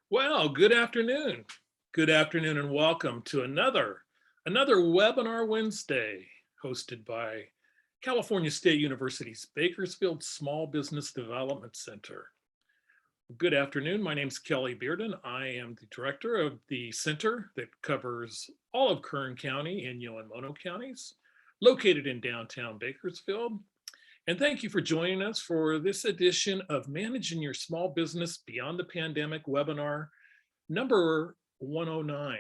Well, good afternoon. Good afternoon and welcome to another webinar Wednesday hosted by California State University's Bakersfield Small Business Development Center. Good afternoon. My name is Kelly Bearden. I am the director of the center that covers all of Kern County, Inyo and Mono counties, located in downtown Bakersfield. And thank you for joining us for this edition of Managing Your Small Business Beyond the Pandemic webinar number 109.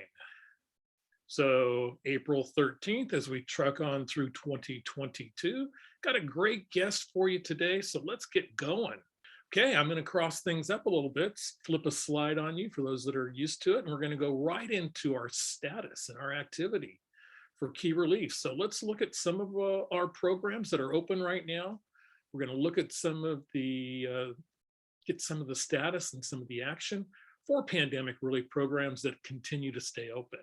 So April 13th, as we truck on through 2022, got a great guest for you today. So let's get going. Okay, I'm going to cross things up a little bit, flip a slide on you for those that are used to it. And we're going to go right into our status and our activity for key relief. So let's look at some of our programs that are open right now. We're going to look at some of the, get some of the status and some of the action for pandemic relief programs that continue to stay open.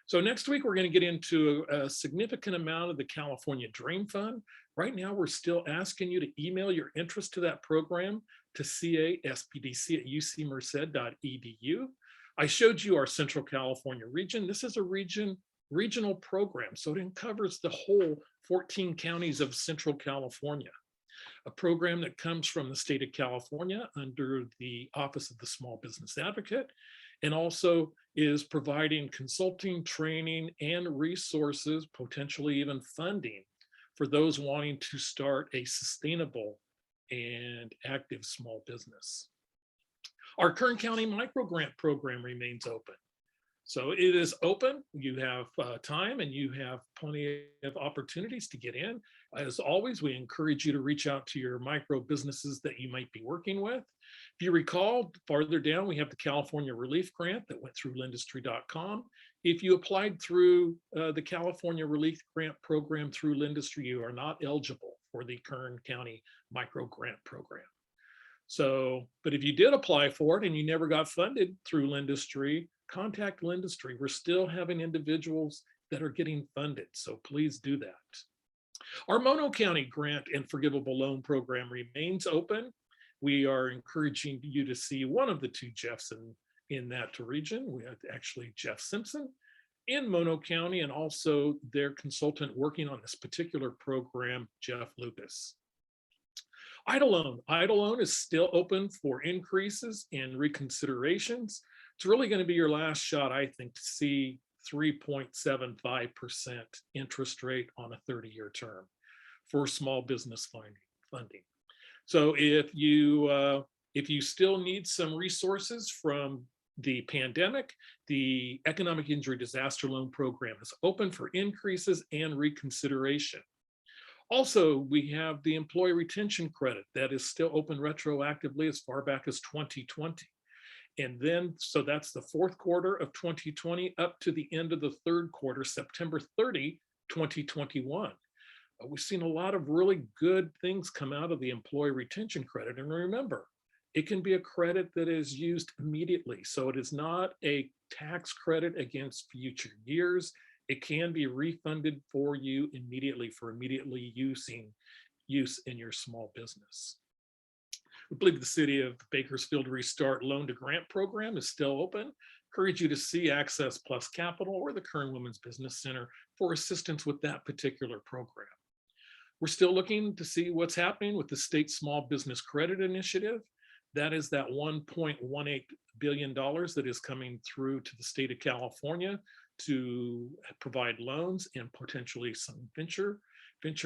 So next week, we're going to get into a significant amount of the California Dream Fund. Right now, we're still asking you to email your interest to that program to caSBDC@ucmerced.edu. I showed you our Central California region. This is a regional program, so it covers the whole 14 counties of Central California. A program that comes from the state of California under the Office of the Small Business Advocate, and also is providing consulting, training, and resources, potentially even funding for those wanting to start a sustainable and active small business. Our Kern County Micro Grant Program remains open. So it is open, you have time and you have plenty of opportunities to get in. As always, we encourage you to reach out to your micro businesses that you might be working with. If you recall, farther down, we have the California Relief Grant that went through Lindustry.com. If you applied through the California Relief Grant Program through Lindustry, you are not eligible for the Kern County Micro Grant Program. So, but if you did apply for it and you never got funded through Lindustry, contact Lindustry. We're still having individuals that are getting funded, so please do that. Our Mono County Grant and Forgivable Loan Program remains open. We are encouraging you to see one of the two Jeffs in that region. We have actually Jeff Simpson in Mono County, and also their consultant working on this particular program, Jeff Lucas. EIDL loan is still open for increases and reconsiderations. It's really going to be your last shot, I think, to see 3.75% interest rate on a 30-year term for small business funding. So if you still need some resources from the pandemic, the Economic Injury Disaster Loan Program is open for increases and reconsideration. Also, we have the employee retention credit that is still open retroactively as far back as 2020. And then, so that's the fourth quarter of 2020 up to the end of the third quarter, September 30, 2021. We've seen a lot of really good things come out of the employee retention credit. And remember, it can be a credit that is used immediately. So it is not a tax credit against future years. It can be refunded for you immediately for immediately use in your small business. We believe the City of Bakersfield Restart Loan to Grant Program is still open. Encourage you to see Access Plus Capital or the Kern Women's Business Center for assistance with that particular program. We're still looking to see what's happening with the State Small Business Credit Initiative. That is that $1.18 billion that is coming through to the state of California to provide loans and potentially some venture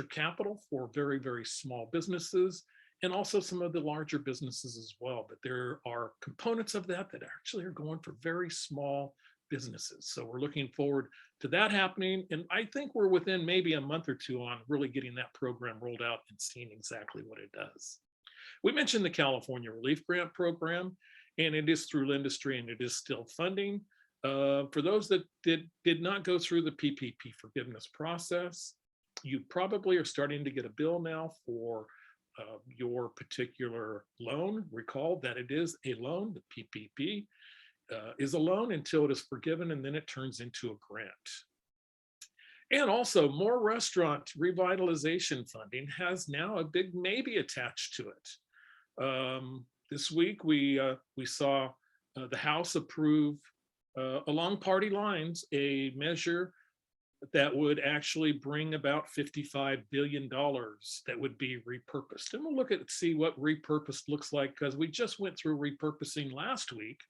capital for very, very small businesses, and also some of the larger businesses as well. But there are components of that actually are going for very small businesses. So we're looking forward to that happening. And I think we're within maybe a month or two on really getting that program rolled out and seeing exactly what it does. We mentioned the California Relief Grant Program, and it is through Lindustry and it is still funding. For those that did not go through the PPP forgiveness process, you probably are starting to get a bill now for your particular loan. Recall that it is a loan. The PPP is a loan until it is forgiven, and then it turns into a grant. And also, more restaurant revitalization funding has now a big maybe attached to it. This week, we saw the House approved along party lines a measure that would actually bring about $55 billion that would be repurposed. And we'll look at see what repurposed looks like, because we just went through repurposing last week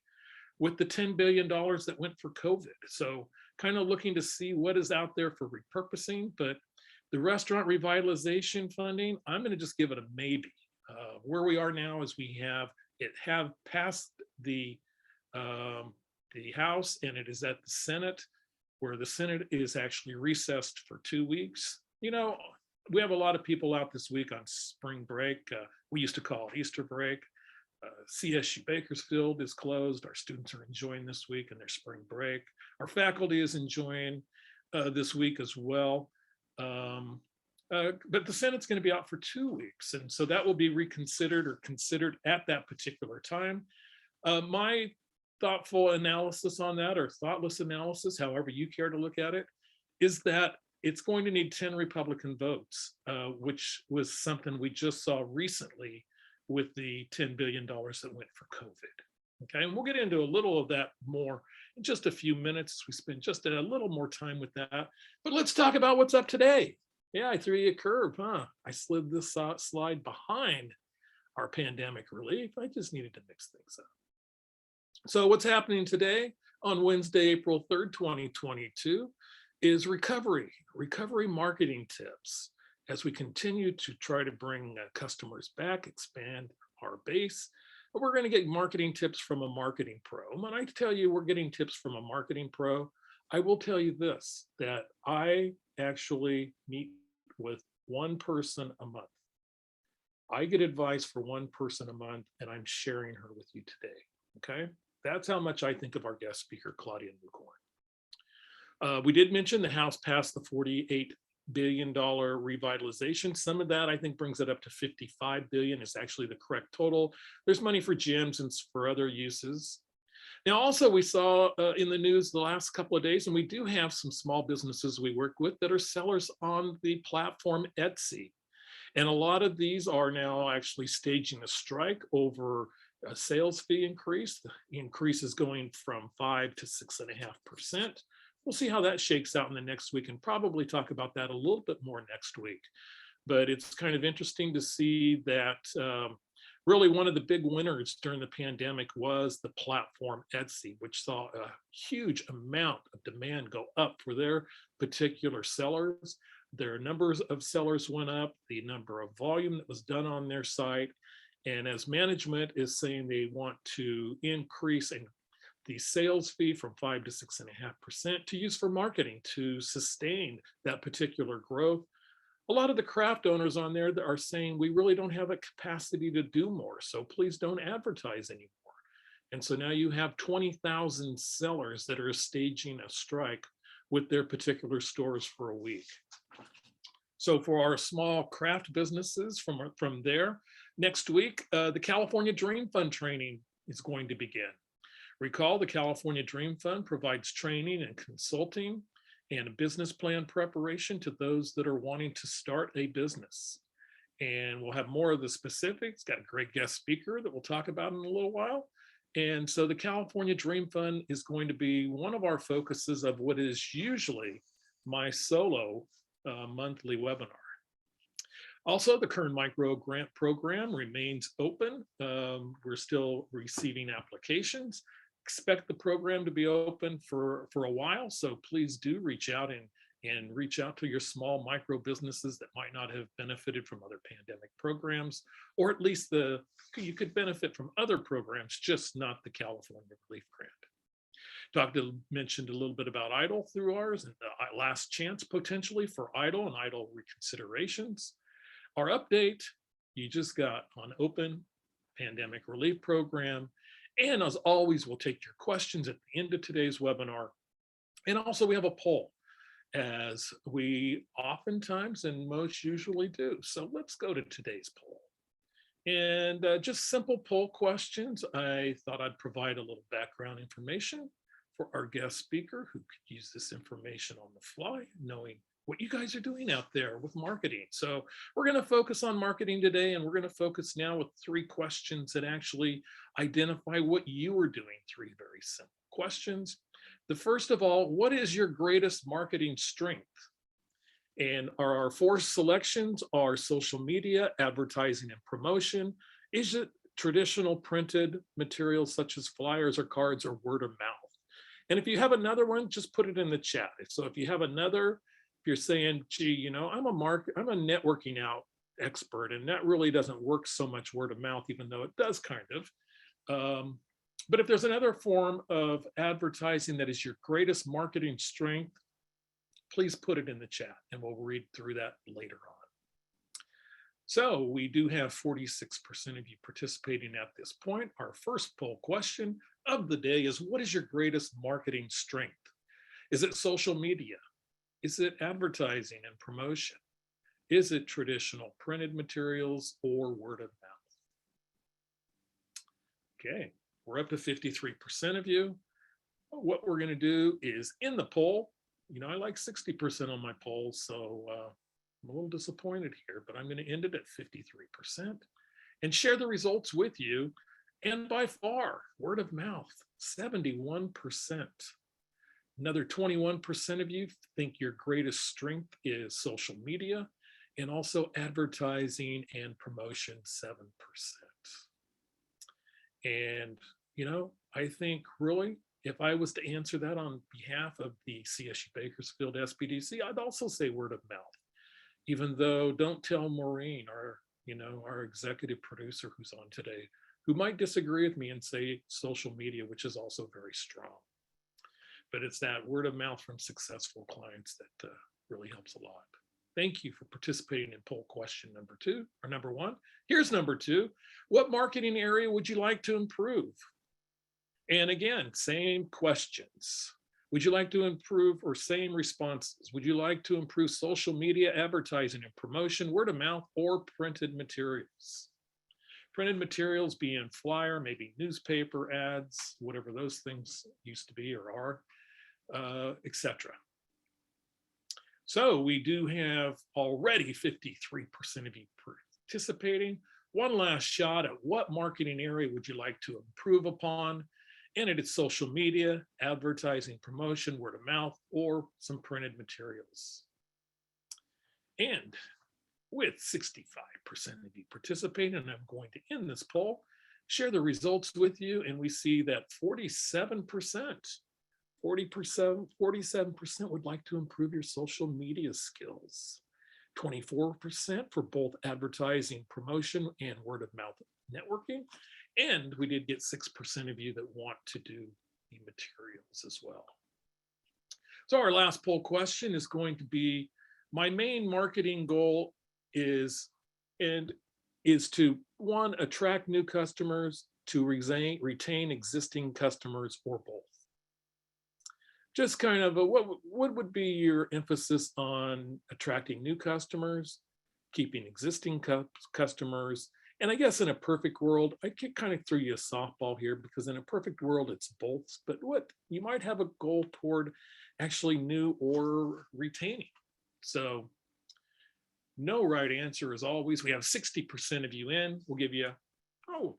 with the $10 billion that went for COVID. So kind of looking to see what is out there for repurposing. But the restaurant revitalization funding, I'm going to just give it a maybe. Where we are now is we have passed the House, and it is at the Senate, where the Senate is actually recessed for 2 weeks. You know, we have a lot of people out this week on spring break. We used to call it Easter break. CSU Bakersfield is closed. Our students are enjoying this week in their spring break. Our faculty is enjoying this week as well. But the Senate's going to be out for 2 weeks. And so that will be reconsidered or considered at that particular time. My thoughtful analysis on that, or thoughtless analysis, however you care to look at it, is that it's going to need 10 Republican votes, which was something we just saw recently with the $10 billion that went for COVID. Okay, and we'll get into a little of that more in just a few minutes. We spend just a little more time with that. But let's talk about what's up today. Yeah, I threw you a curve, huh? I slid this slide behind our pandemic relief. I just needed to mix things up. So what's happening today on Wednesday, April 3rd, 2022, is recovery marketing tips as we continue to try to bring customers back, expand our base. We're going to get marketing tips from a marketing pro. When I tell you we're getting tips from a marketing pro, I will tell you this, that I actually meet with one person a month. I get advice for one person a month, and I'm sharing her with you today, okay? That's how much I think of our guest speaker, Claudia Newcorn. We did mention the House passed the $48 billion revitalization. Some of that I think brings it up to $55 billion is actually the correct total. There's money for gyms and for other uses. Now, also we saw in the news the last couple of days, and we do have some small businesses we work with that are sellers on the platform Etsy. And a lot of these are now actually staging a strike over a sales fee increase. The increase is going from 5 to 6.5%. We'll see how that shakes out in the next week, and probably talk about that a little bit more next week. But it's kind of interesting to see that really one of the big winners during the pandemic was the platform Etsy, which saw a huge amount of demand go up for their particular sellers. Their numbers of sellers went up, the number of volume that was done on their site. And as management is saying they want to increase the sales fee from 5 to 6.5% to use for marketing to sustain that particular growth. A lot of the craft owners on there that are saying we really don't have a capacity to do more, so please don't advertise anymore. And so now you have 20,000 sellers that are staging a strike with their particular stores for a week. So for our small craft businesses from there, next week, the California Dream Fund training is going to begin. Recall, the California Dream Fund provides training and consulting and a business plan preparation to those that are wanting to start a business. And we'll have more of the specifics. Got a great guest speaker that we'll talk about in a little while. And so the California Dream Fund is going to be one of our focuses of what is usually my solo monthly webinar. Also, the Kern Micro Grant Program remains open. We're still receiving applications. Expect the program to be open for a while, so please do reach out and reach out to your small micro businesses that might not have benefited from other pandemic programs, or at least you could benefit from other programs, just not the California Relief Grant. Mentioned a little bit about EIDL through ours, and the last chance potentially for EIDL and EIDL reconsiderations. Our update you just got on open pandemic relief program. And as always, we'll take your questions at the end of today's webinar. And also we have a poll, as we oftentimes and most usually do. So let's go to today's poll. And just simple poll questions. I thought I'd provide a little background information for our guest speaker who could use this information on the fly, knowing what you guys are doing out there with marketing. So we're going to focus on marketing today, and we're going to focus now with 3 questions that actually identify what you are doing. 3 very simple questions. The first of all, what is your greatest marketing strength? And our 4 selections are social media, advertising and promotion. Is it traditional printed materials such as flyers or cards, or word of mouth? And if you have another one, just put it in the chat. So if you have another, if you're saying, gee, you know, I'm a networking out expert, and that really doesn't work so much word of mouth, even though it does kind of. But if there's another form of advertising that is your greatest marketing strength, please put it in the chat and we'll read through that later on. So we do have 46% of you participating at this point. Our first poll question of the day is, what is your greatest marketing strength? Is it social media? Is it advertising and promotion? Is it traditional printed materials, or word of mouth? Okay, we're up to 53% of you. What we're going to do is, in the poll, you know, I like 60% on my polls, so I'm a little disappointed here, but I'm going to end it at 53% and share the results with you. And by far, word of mouth, 71%. Another 21% of you think your greatest strength is social media, and also advertising and promotion, 7%. And, you know, I think really, if I was to answer that on behalf of the CSU Bakersfield SBDC, I'd also say word of mouth. Even though, don't tell Maureen, our executive producer who's on today, who might disagree with me and say social media, which is also very strong. But it's that word of mouth from successful clients that really helps a lot. Thank you for participating in poll question number 1. Here's number 2. What marketing area would you like to improve? And again, same questions. Would you like to improve, or same responses? Would you like to improve social media, advertising and promotion, word of mouth, or printed materials? Printed materials being flyer, maybe newspaper ads, whatever those things used to be or are, etc. So we do have already 53% of you participating. One last shot at what marketing area would you like to improve upon? And it is social media, advertising, promotion, word of mouth, or some printed materials. And with 65% of you participating, and I'm going to end this poll, share the results with you, and we see that 47% would like to improve your social media skills. 24% for both advertising, promotion, and word of mouth networking. And we did get 6% of you that want to do the materials as well. So our last poll question is going to be, my main marketing goal is to, 1, attract new customers, 2, retain existing customers, or both. Just kind of what would be your emphasis on attracting new customers, keeping existing customers? And I guess in a perfect world, I could kind of throw you a softball here, because in a perfect world, it's both. But what you might have a goal toward actually new or retaining. So no right answer as always. We have 60% of you in. We'll give you,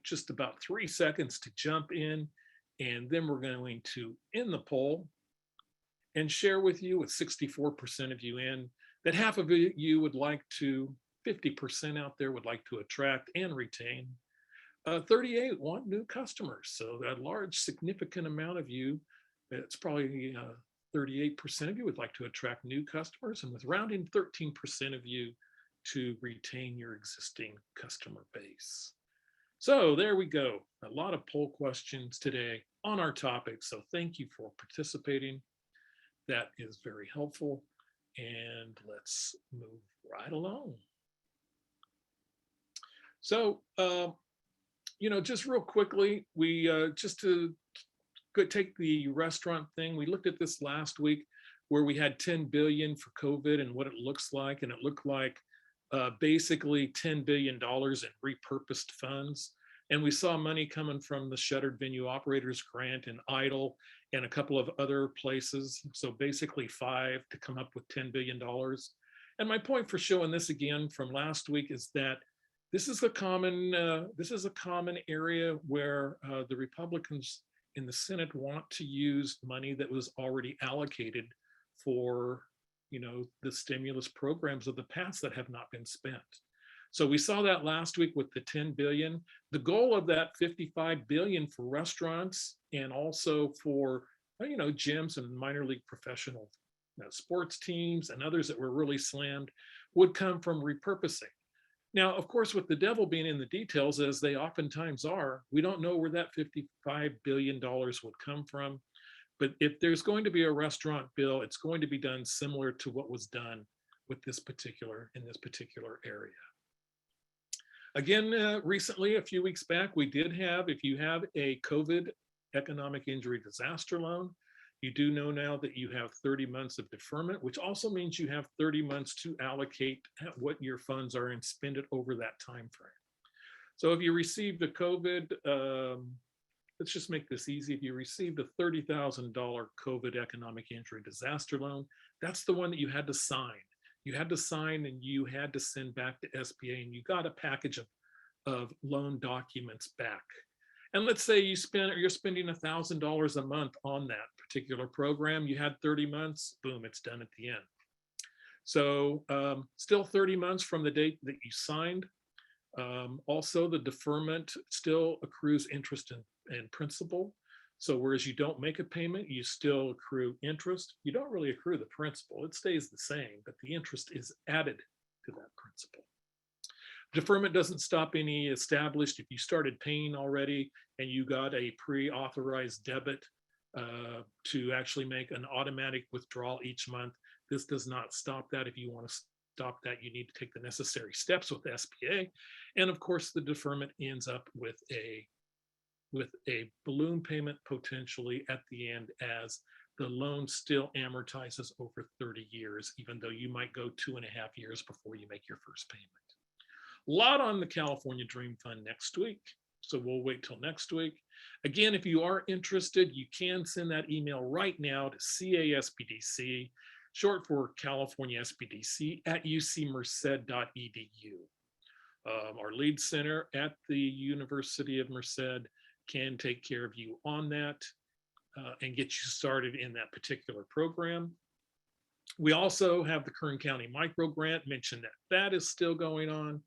just about 3 seconds to jump in. And then we're going to end the poll and share with you, with 64% of you in, that half of you would like to, 50% out there would like to attract and retain. 38 want new customers. So that large, significant amount of you, it's probably 38% of you would like to attract new customers, and with rounding 13% of you to retain your existing customer base. So there we go. A lot of poll questions today on our topic. So thank you for participating. That is very helpful. And let's move right along. So, just real quickly, we just to take the restaurant thing, we looked at this last week where we had 10 billion for COVID and what it looks like. And it looked like basically $10 billion in repurposed funds. And we saw money coming from the Shuttered Venue Operators Grant and EIDL and a couple of other places. So basically 5 to come up with $10 billion. And my point for showing this again from last week is that this is a common area where the Republicans in the Senate want to use money that was already allocated for, the stimulus programs of the past that have not been spent. So we saw that last week with the 10 billion. The goal of that 55 billion for restaurants and also for, gyms and minor league professional sports teams and others that were really slammed would come from repurposing. Now, of course, with the devil being in the details, as they oftentimes are, we don't know where that $55 billion would come from. But if there's going to be a restaurant bill, it's going to be done similar to what was done with this particular area. Again, recently, a few weeks back, we did have, if you have a COVID economic injury disaster loan, you do know now that you have 30 months of deferment, which also means you have 30 months to allocate what your funds are and spend it over that time frame. So if you received a COVID, let's just make this easy. If you received a $30,000 COVID economic injury disaster loan, that's the one that you had to sign. You had to sign and you had to send back to SBA, and you got a package of loan documents back. And let's say you're spending $1,000 a month on that particular program. You had 30 months, boom, it's done at the end. So still 30 months from the date that you signed. Also, the deferment still accrues interest and principal. So whereas you don't make a payment, you still accrue interest. You don't really accrue the principal. It stays the same, but the interest is added to that principal. Deferment doesn't stop any established. If you started paying already and you got a pre-authorized debit to actually make an automatic withdrawal each month, this does not stop that. If you want to stop that, you need to take the necessary steps with the SBA. And of course, the deferment ends up with a balloon payment potentially at the end, as the loan still amortizes over 30 years, even though you might go 2.5 years before you make your first payment. A lot on the California Dream Fund next week, so we'll wait till next week. Again, if you are interested, you can send that email right now to CASBDC, short for California SBDC, at ucmerced.edu. Our lead center at the University of Merced can take care of you on that and get you started in that particular program. We also have the Kern County Micro Grant, mentioned that is still going on.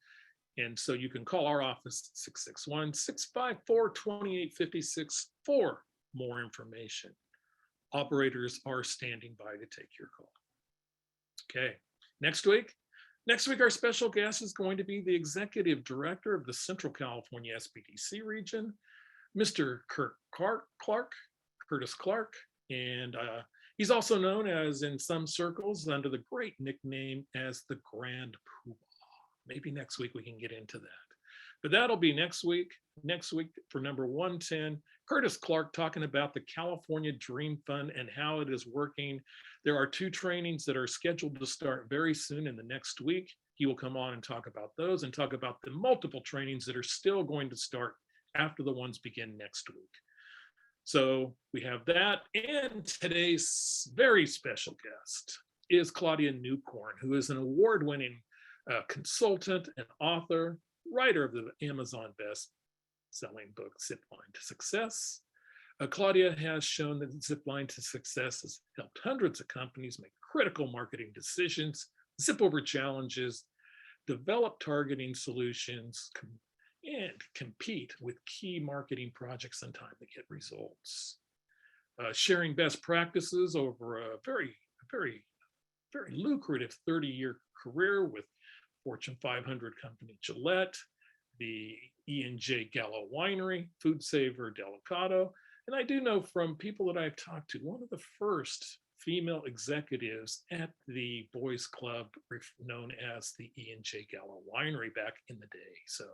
And so you can call our office 661-654-2856 for more information. Operators are standing by to take your call. Okay, next week, our special guest is going to be the Executive Director of the Central California SBDC region, Mr. Curtis Clark, and he's also known as, in some circles, under the great nickname as the Grand Poobah. Maybe next week we can get into that. But that'll be next week. Next week for number 110, Curtis Clark talking about the California Dream Fund and how it is working. There are 2 trainings that are scheduled to start very soon in the next week. He will come on and talk about those and talk about the multiple trainings that are still going to start after the ones begin next week. So we have that. And today's very special guest is Claudia Newcorn, who is an award-winning consultant and author, writer of the Amazon best-selling book, Zipline to Success. Claudia has shown that Zipline to Success has helped hundreds of companies make critical marketing decisions, zip over challenges, develop targeting solutions, and compete with key marketing projects in time to get results. Sharing best practices over a very lucrative 30-year career with Fortune 500 company Gillette, the E&J Gallo Winery, Food Saver Delicato. And I do know from people that I've talked to, one of the first female executives at the Boys Club, known as the E&J Gallo Winery back in the day. So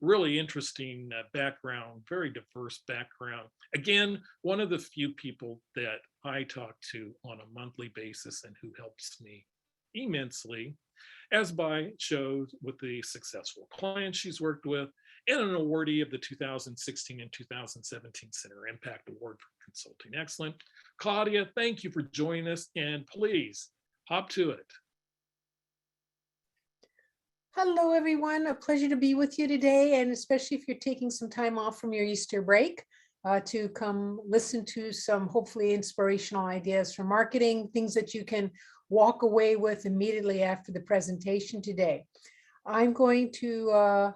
really interesting background, very diverse background. Again, one of the few people that I talk to on a monthly basis and who helps me immensely, as by shows with the successful clients she's worked with and an awardee of the 2016 and 2017 Center Impact Award for Consulting Excellence. Claudia, thank you for joining us, and please hop to it. Hello, everyone. A pleasure to be with you today, and especially if you're taking some time off from your Easter break to come listen to some hopefully inspirational ideas for marketing, things that you can walk away with immediately after the presentation today. I'm going to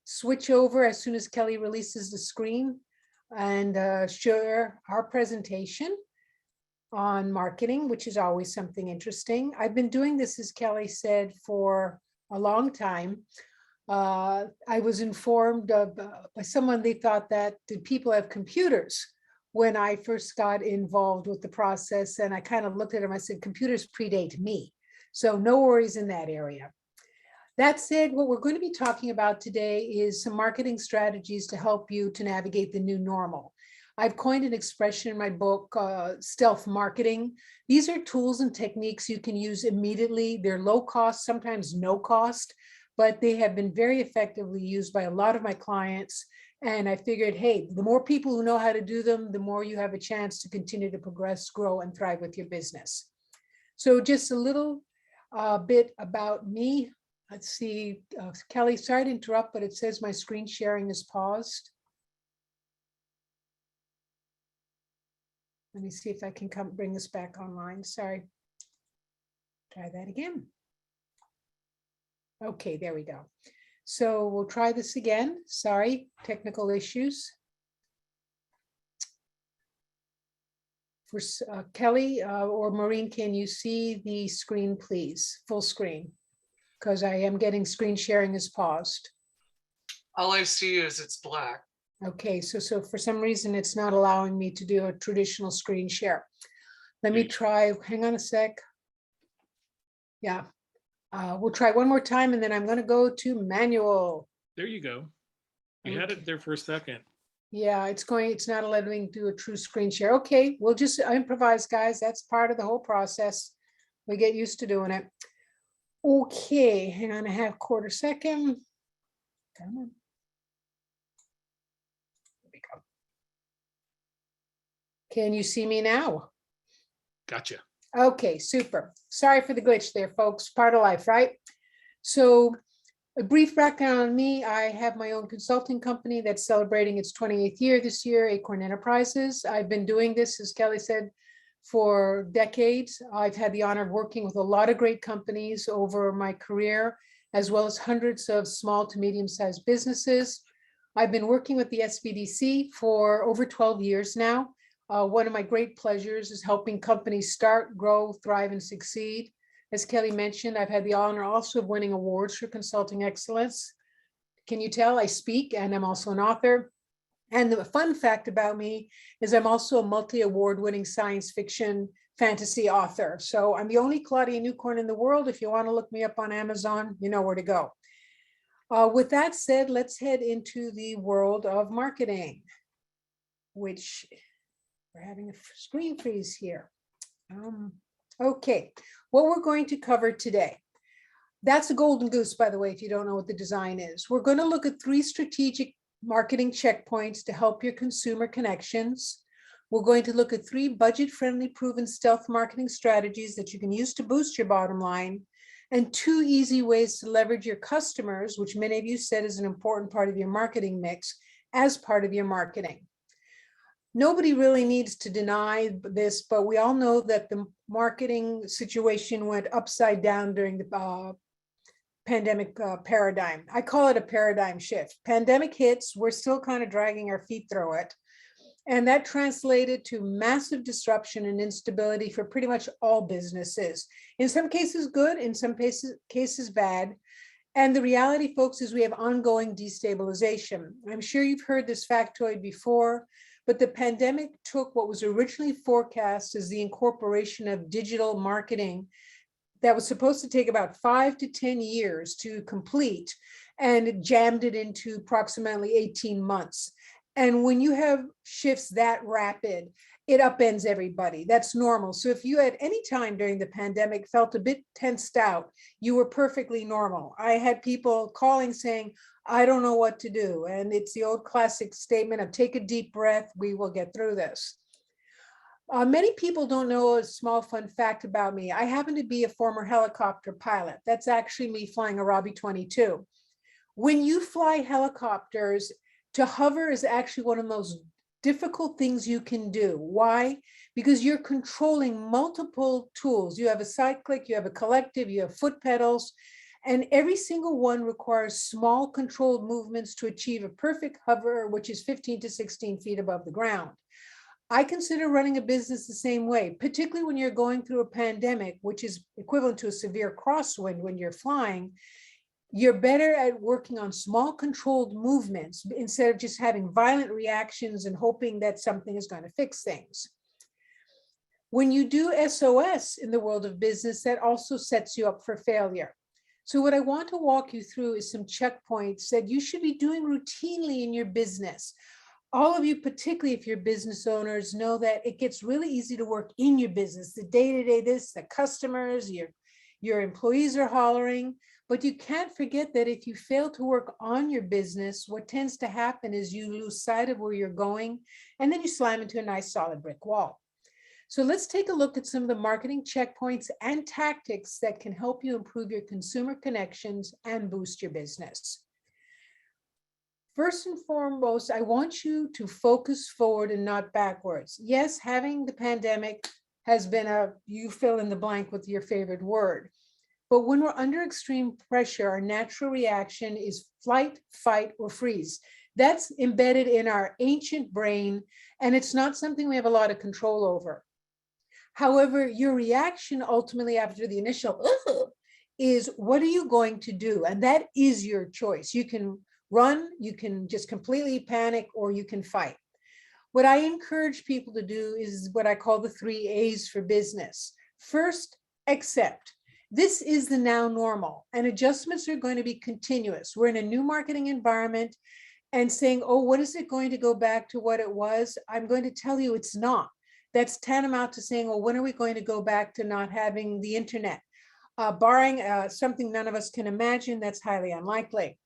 switch over as soon as Kelly releases the screen and share our presentation on marketing, which is always something interesting. I've been doing this, as Kelly said, for a long time. I was informed by someone, they thought that did people have computers when I first got involved with the process, and I kind of looked at them, I said, computers predate me. So no worries in that area. That said, what we're going to be talking about today is some marketing strategies to help you to navigate the new normal. I've coined an expression in my book, stealth marketing. These are tools and techniques you can use immediately. They're low cost, sometimes no cost, but they have been very effectively used by a lot of my clients. And I figured, hey, the more people who know how to do them, the more you have a chance to continue to progress, grow, and thrive with your business. So just a little bit about me. Let's see, Kelly, sorry to interrupt, but it says my screen sharing is paused. Let me see if I can bring this back online. Sorry. Try that again. Okay, there we go. So we'll try this again. Sorry, technical issues. For Kelly or Maureen, can you see the screen, please? Full screen, because I am getting screen sharing is paused. All I see is it's black. Okay, so for some reason, it's not allowing me to do a traditional screen share. Let me try, hang on a sec. Yeah, we'll try one more time, and then I'm going to go to manual. There you go. You had it there for a second. Yeah, it's not letting me do a true screen share. Okay, we'll just improvise, guys. That's part of the whole process. We get used to doing it. Okay, hang on, I have quarter second. Come on. Can you see me now? Gotcha. Okay, super. Sorry for the glitch there, folks. Part of life, right? So a brief background on me. I have my own consulting company that's celebrating its 28th year this year, Acorn Enterprises. I've been doing this, as Kelly said, for decades. I've had the honor of working with a lot of great companies over my career, as well as hundreds of small to medium-sized businesses. I've been working with the SBDC for over 12 years now. One of my great pleasures is helping companies start, grow, thrive, and succeed. As Kelly mentioned, I've had the honor also of winning awards for consulting excellence. Can you tell I speak, and I'm also an author? And the fun fact about me is I'm also a multi-award winning science fiction fantasy author. So I'm the only Claudia Newcorn in the world. If you want to look me up on Amazon, you know where to go. With that said, let's head into the world of marketing, which we're having a screen freeze here. Okay, what we're going to cover today. That's a golden goose, by the way, if you don't know what the design is. We're going to look at 3 strategic marketing checkpoints to help your consumer connections. We're going to look at 3 budget-friendly, proven stealth marketing strategies that you can use to boost your bottom line, and 2 easy ways to leverage your customers, which many of you said is an important part of your marketing mix, as part of your marketing. Nobody really needs to deny this, but we all know that the marketing situation went upside down during the pandemic paradigm. I call it a paradigm shift. Pandemic hits, we're still kind of dragging our feet through it. And that translated to massive disruption and instability for pretty much all businesses. In some cases good, in some cases bad. And the reality, folks, is we have ongoing destabilization. I'm sure you've heard this factoid before, but the pandemic took what was originally forecast as the incorporation of digital marketing that was supposed to take about 5 to 10 years to complete, and it jammed it into approximately 18 months. And when you have shifts that rapid, it upends everybody. That's normal. So if you at any time during the pandemic felt a bit tensed out, you were perfectly normal. I had people calling saying, I don't know what to do. And it's the old classic statement of take a deep breath, we will get through this. Many people don't know a small fun fact about me. I happen to be a former helicopter pilot. That's actually me flying a Robbie 22. When you fly helicopters, to hover is actually one of the most difficult things you can do. Why? Because you're controlling multiple tools. You have a cyclic, you have a collective, you have foot pedals, and every single one requires small controlled movements to achieve a perfect hover, which is 15 to 16 feet above the ground. I consider running a business the same way, particularly when you're going through a pandemic, which is equivalent to a severe crosswind when you're flying. You're better at working on small controlled movements instead of just having violent reactions and hoping that something is going to fix things. When you do SOS in the world of business, that also sets you up for failure. So what I want to walk you through is some checkpoints that you should be doing routinely in your business. All of you, particularly if you're business owners, know that it gets really easy to work in your business, the day-to-day this, the customers, your employees are hollering, but you can't forget that if you fail to work on your business, what tends to happen is you lose sight of where you're going, and then you slam into a nice solid brick wall. So let's take a look at some of the marketing checkpoints and tactics that can help you improve your consumer connections and boost your business. First and foremost, I want you to focus forward and not backwards. Yes, having the pandemic has been you fill in the blank with your favorite word. But when we're under extreme pressure, our natural reaction is flight, fight, or freeze. That's embedded in our ancient brain, and it's not something we have a lot of control over. However, your reaction ultimately after the initial is, what are you going to do? And that is your choice. You can run, you can just completely panic, or you can fight. What I encourage people to do is what I call the 3 A's for business. First, accept. This is the now normal, and adjustments are going to be continuous. We're in a new marketing environment, and saying, oh, what is it going to go back to what it was? I'm going to tell you it's not. That's tantamount to saying, well, when are we going to go back to not having the internet? Barring something none of us can imagine, that's highly unlikely.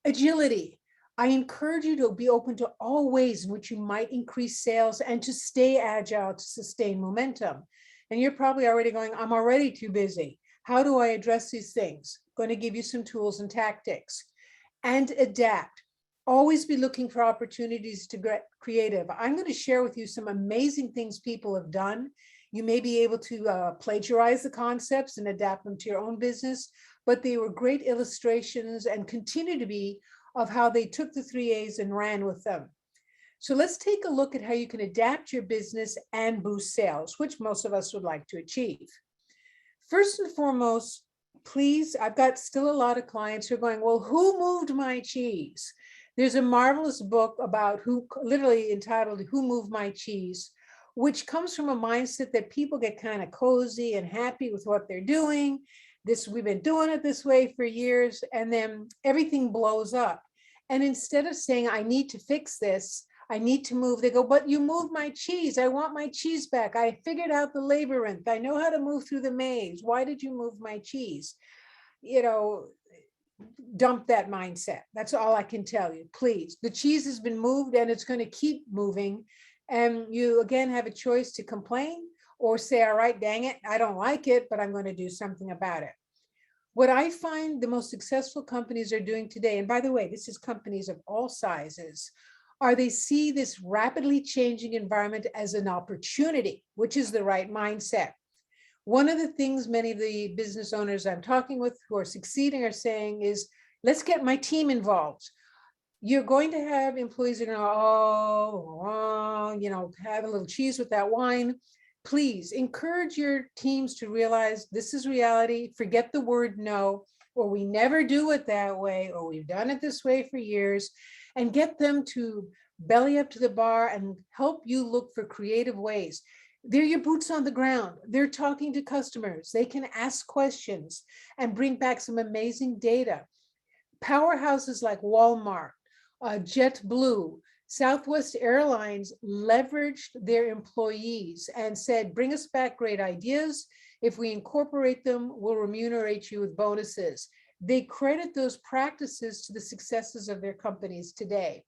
Agility. I encourage you to be open to all ways in which you might increase sales and to stay agile to sustain momentum. And you're probably already going, I'm already too busy. How do I address these things? I'm going to give you some tools and tactics. And adapt. Always be looking for opportunities to get creative. I'm going to share with you some amazing things people have done. You may be able to plagiarize the concepts and adapt them to your own business, but they were great illustrations and continue to be of how they took the 3 A's and ran with them. So let's take a look at how you can adapt your business and boost sales, which most of us would like to achieve. First and foremost, please, I've got still a lot of clients who are going, well, who moved my cheese? There's a marvelous book about literally entitled Who Moved My Cheese, which comes from a mindset that people get kind of cozy and happy with what they're doing. We've been doing it this way for years, and then everything blows up. And instead of saying, I need to fix this, I need to move, they go, but you moved my cheese. I want my cheese back. I figured out the labyrinth. I know how to move through the maze. Why did you move my cheese? Dump that mindset. That's all I can tell you, please. The cheese has been moved and it's going to keep moving. And you again have a choice to complain or say, all right, dang it, I don't like it, but I'm going to do something about it. What I find the most successful companies are doing today, and by the way, this is companies of all sizes, are they see this rapidly changing environment as an opportunity, which is the right mindset. One of the things many of the business owners I'm talking with who are succeeding are saying is, let's get my team involved. You're going to have employees that are going to, have a little cheese with that wine. Please encourage your teams to realize this is reality. Forget the word no, or we never do it that way, or we've done it this way for years, and get them to belly up to the bar and help you look for creative ways. They're your boots on the ground. They're talking to customers. They can ask questions and bring back some amazing data. Powerhouses like Walmart, JetBlue, Southwest Airlines leveraged their employees and said, bring us back great ideas. If we incorporate them, we'll remunerate you with bonuses. they credit those practices to the successes of their companies today.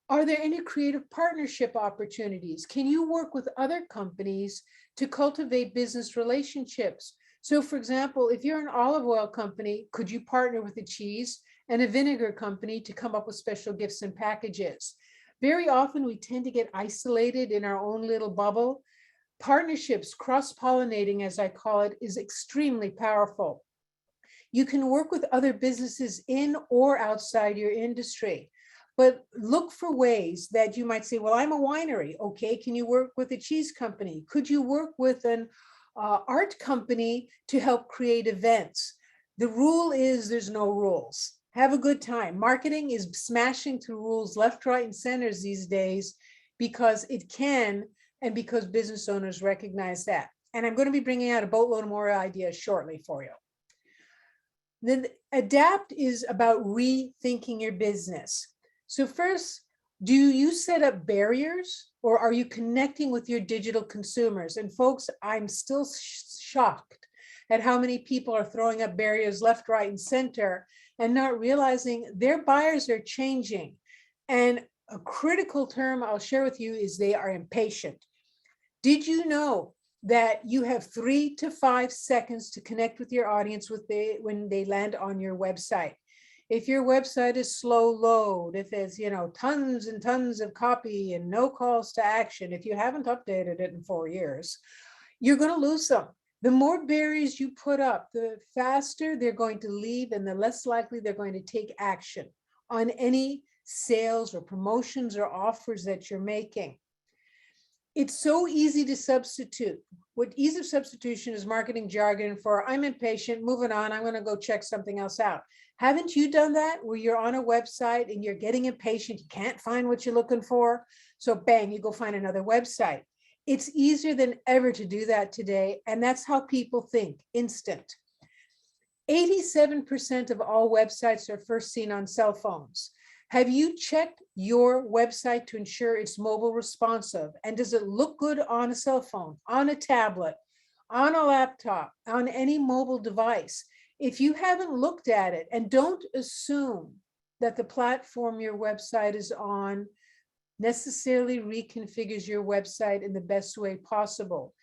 Are there any creative partnership opportunities? Can you work with other companies to cultivate business relationships? So for example, if you're an olive oil company, could you partner with a cheese and a vinegar company to come up with special gifts and packages? Very often we tend to get isolated in our own little bubble. Partnerships, cross-pollinating as I call it, is extremely powerful. You can work with other businesses in or outside your industry, but look for ways that you might say, well, I'm a winery. Okay, can you work with a cheese company? Could you work with an art company to help create events? The rule is there's no rules. Have a good time. Marketing is smashing through rules left, right, and centers these days because it can, and because business owners recognize that. And I'm going to be bringing out a boatload of more ideas shortly for you. Then adapt is about rethinking your business. So first, do you set up barriers or are you connecting with your digital consumers? And folks, I'm still shocked at how many people are throwing up barriers left, right, and center and not realizing their buyers are changing. And a critical term I'll share with you is they are impatient. Did you know that you have 3 to 5 seconds to connect with your audience when they land on your website? If your website is slow load, if there's, tons and tons of copy and no calls to action, if you haven't updated it in 4 years, you're going to lose them. The more barriers you put up, the faster they're going to leave and the less likely they're going to take action on any sales or promotions or offers that you're making. It's so easy to substitute. What ease of substitution is marketing jargon for I'm impatient, moving on, I'm going to go check something else out. Haven't you done that where you're on a website and you're getting impatient, you can't find what you're looking for? So bang, you go find another website. It's easier than ever to do that today. And that's how people think, instant. 87% of all websites are first seen on cell phones. Have you checked your website to ensure it's mobile responsive? And does it look good on a cell phone, on a tablet, on a laptop, on any mobile device? If you haven't looked at it, and don't assume that the platform your website is on necessarily reconfigures your website in the best way possible.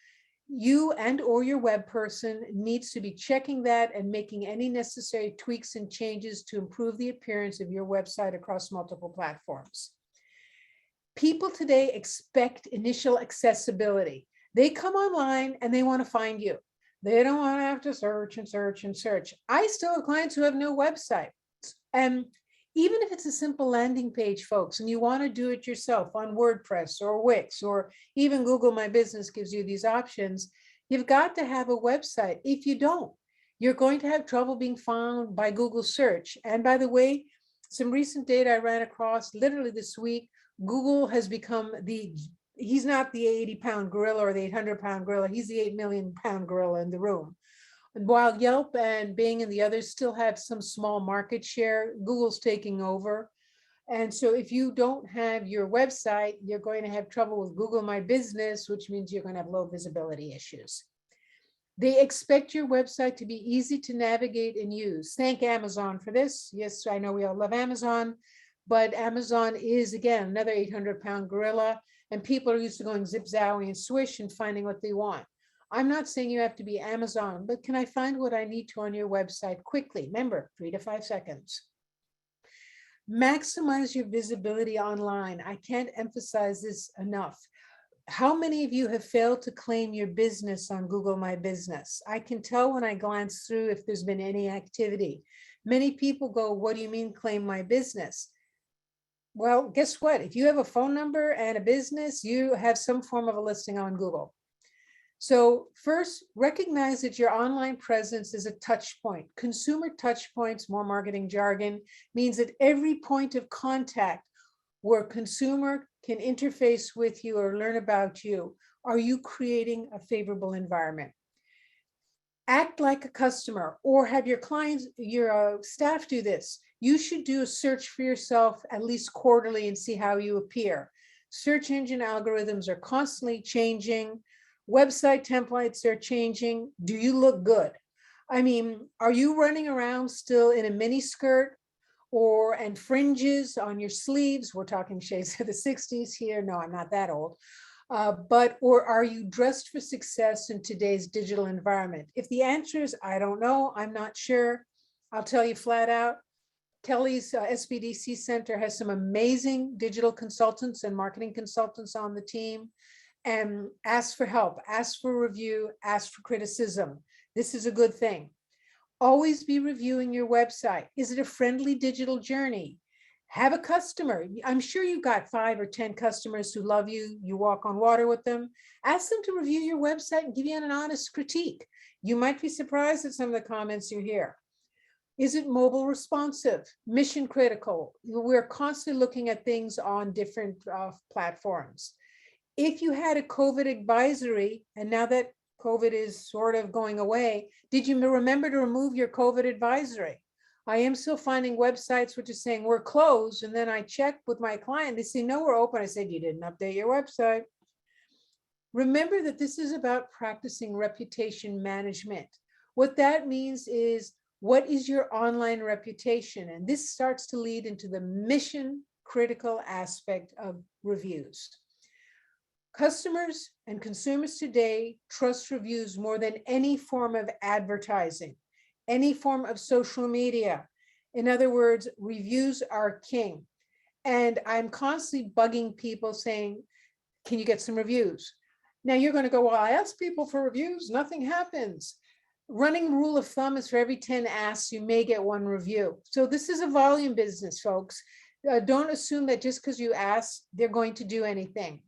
You and or your web person needs to be checking that and making any necessary tweaks and changes to improve the appearance of your website across multiple platforms. People today expect initial accessibility. They come online and they want to find you. They don't want to have to search and search and search. I still have clients who have no website. And even if it's a simple landing page, folks, and you want to do it yourself on WordPress or Wix, or even Google My Business gives you these options, you've got to have a website. If you don't, you're going to have trouble being found by Google search. And by the way, some recent data I ran across literally this week, Google has become he's not the 80-pound gorilla or the 800-pound gorilla, he's the 8 million pound gorilla in the room. And while Yelp and Bing and the others still have some small market share, Google's taking over. And so if you don't have your website, you're going to have trouble with Google My Business, which means you're going to have low visibility issues. They expect your website to be easy to navigate and use. Thank Amazon for this. Yes, I know we all love Amazon, but Amazon is, again, another 800-pound gorilla, and people are used to going zip, zowie, and swish and finding what they want. I'm not saying you have to be Amazon, but can I find what I need to on your website quickly? Remember, 3 to 5 seconds. Maximize your visibility online. I can't emphasize this enough. How many of you have failed to claim your business on Google My Business? I can tell when I glance through if there's been any activity. Many people go, what do you mean claim my business? Well, guess what? If you have a phone number and a business, you have some form of a listing on Google. So first, recognize that your online presence is a touch point. Consumer touch points, more marketing jargon, means that every point of contact where a consumer can interface with you or learn about you, are you creating a favorable environment? Act like a customer, or have your clients, your staff do this. You should do a search for yourself at least quarterly and see how you appear. Search engine algorithms are constantly changing. Website templates are changing. Do you look good? I mean, are you running around still in a mini skirt and fringes on your sleeves? We're talking shades of the 60s here. No, I'm not that old. Or are you dressed for success in today's digital environment? If the answer is, I don't know, I'm not sure, I'll tell you flat out, Kelly's SBDC Center has some amazing digital consultants and marketing consultants on the team. And ask for help, ask for review, ask for criticism. This is a good thing. Always be reviewing your website. Is it a friendly digital journey? Have a customer. I'm sure you've got 5 or 10 customers who love you. You walk on water with them. Ask them to review your website and give you an honest critique. You might be surprised at some of the comments you hear. Is it mobile responsive, mission critical? We're constantly looking at things on different platforms. If you had a COVID advisory, and now that COVID is sort of going away, did you remember to remove your COVID advisory? I am still finding websites which are saying we're closed, and then I check with my client, they say, no, we're open. I said, you didn't update your website. Remember that this is about practicing reputation management. What that means is, what is your online reputation? And this starts to lead into the mission critical aspect of reviews. Customers and consumers today trust reviews more than any form of advertising, any form of social media. In other words, reviews are king. And I'm constantly bugging people saying, can you get some reviews? Now you're going to go, well, I ask people for reviews, nothing happens. Running rule of thumb is for every 10 asks, you may get 1 review. So this is a volume business, folks. Don't assume that just because you ask, they're going to do anything.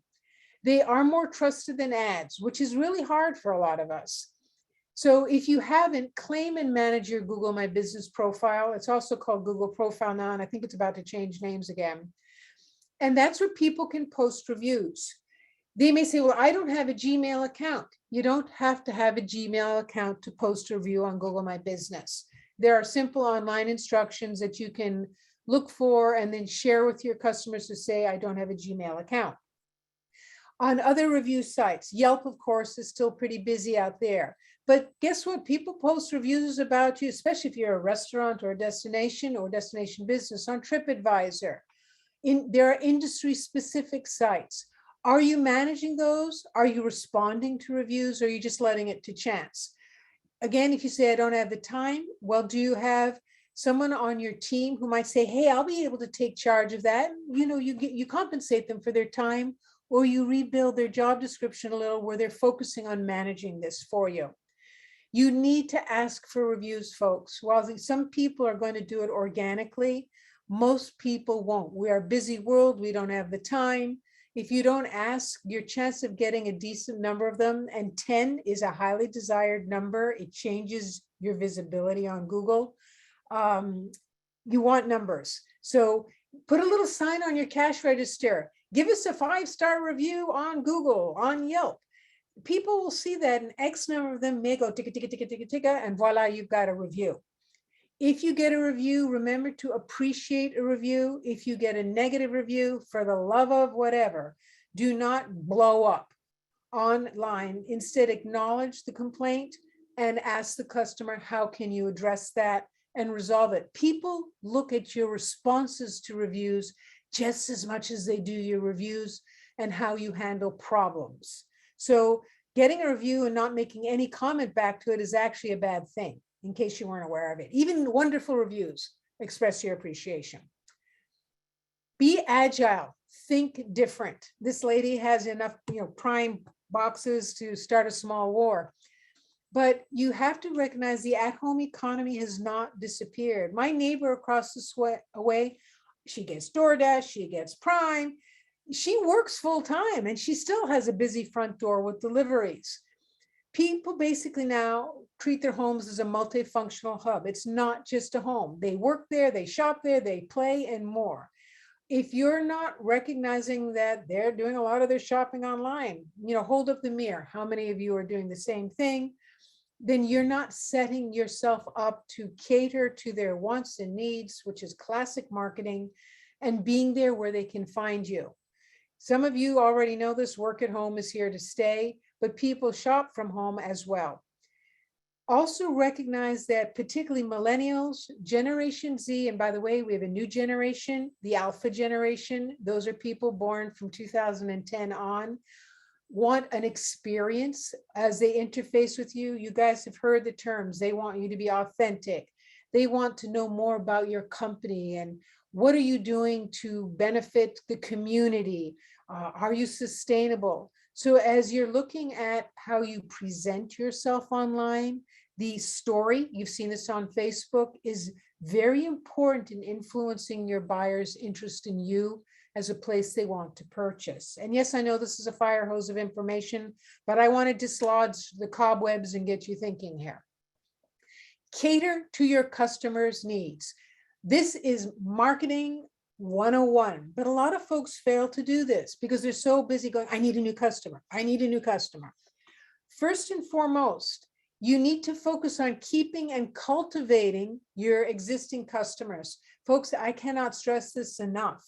They are more trusted than ads, which is really hard for a lot of us. So if you haven't, claim and manage your Google My Business profile. It's also called Google Profile now, and I think it's about to change names again. And that's where people can post reviews. They may say, well, I don't have a Gmail account. You don't have to have a Gmail account to post a review on Google My Business. There are simple online instructions that you can look for and then share with your customers who say, I don't have a Gmail account. On other review sites, Yelp, of course, is still pretty busy out there. But guess what? People post reviews about you, especially if you're a restaurant or a destination business, on TripAdvisor. There are industry-specific sites. Are you managing those? Are you responding to reviews? Or are you just letting it to chance? Again, if you say, I don't have the time, well, do you have someone on your team who might say, hey, I'll be able to take charge of that? You know, you compensate them for their time, or you rebuild their job description a little where they're focusing on managing this for you. You need to ask for reviews, folks. While some people are going to do it organically, most people won't. We are a busy world. We don't have the time. If you don't ask, your chance of getting a decent number of them, and 10 is a highly desired number. It changes your visibility on Google. You want numbers. So put a little sign on your cash register. Give us a 5-star review on Google, on Yelp. People will see that, and X number of them may go ticka, ticka, ticka, ticka, ticka, and voila, you've got a review. If you get a review, remember to appreciate a review. If you get a negative review, for the love of whatever, do not blow up online. Instead, acknowledge the complaint and ask the customer, how can you address that and resolve it? People look at your responses to reviews just as much as they do your reviews and how you handle problems. So getting a review and not making any comment back to it is actually a bad thing, in case you weren't aware of it. Even wonderful reviews express your appreciation. Be agile, think different. This lady has enough, prime boxes to start a small war. But you have to recognize the at-home economy has not disappeared. My neighbor across the way, she gets DoorDash, she gets Prime. She works full time and she still has a busy front door with deliveries. People basically now treat their homes as a multifunctional hub. It's not just a home. They work there, they shop there, they play, and more. If you're not recognizing that they're doing a lot of their shopping online, hold up the mirror. How many of you are doing the same thing? Then you're not setting yourself up to cater to their wants and needs, which is classic marketing, and being there where they can find you. Some of you already know this, work at home is here to stay, but people shop from home as well. Also recognize that particularly millennials, Generation Z, and by the way, we have a new generation, the Alpha generation. Those are people born from 2010 on, want an experience as they interface with you. You guys have heard the terms. They want you to be authentic. They want to know more about your company and what are you doing to benefit the community? Are you sustainable? So as you're looking at how you present yourself online, the story, you've seen this on Facebook, is very important in influencing your buyer's interest in you as a place they want to purchase. And yes, I know this is a fire hose of information, but I want to dislodge the cobwebs and get you thinking here. Cater to your customers' needs. This is marketing 101, but a lot of folks fail to do this because they're so busy going, I need a new customer. I need a new customer. First and foremost, you need to focus on keeping and cultivating your existing customers. Folks, I cannot stress this enough.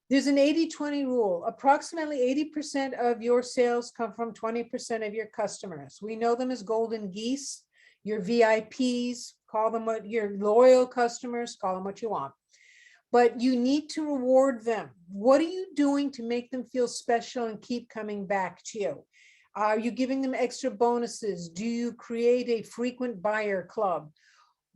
There's an 80-20 rule. Approximately 80% of your sales come from 20% of your customers. We know them as golden geese, your VIPs, call them what your loyal customers, call them what you want. But you need to reward them. What are you doing to make them feel special and keep coming back to you? Are you giving them extra bonuses? Do you create a frequent buyer club?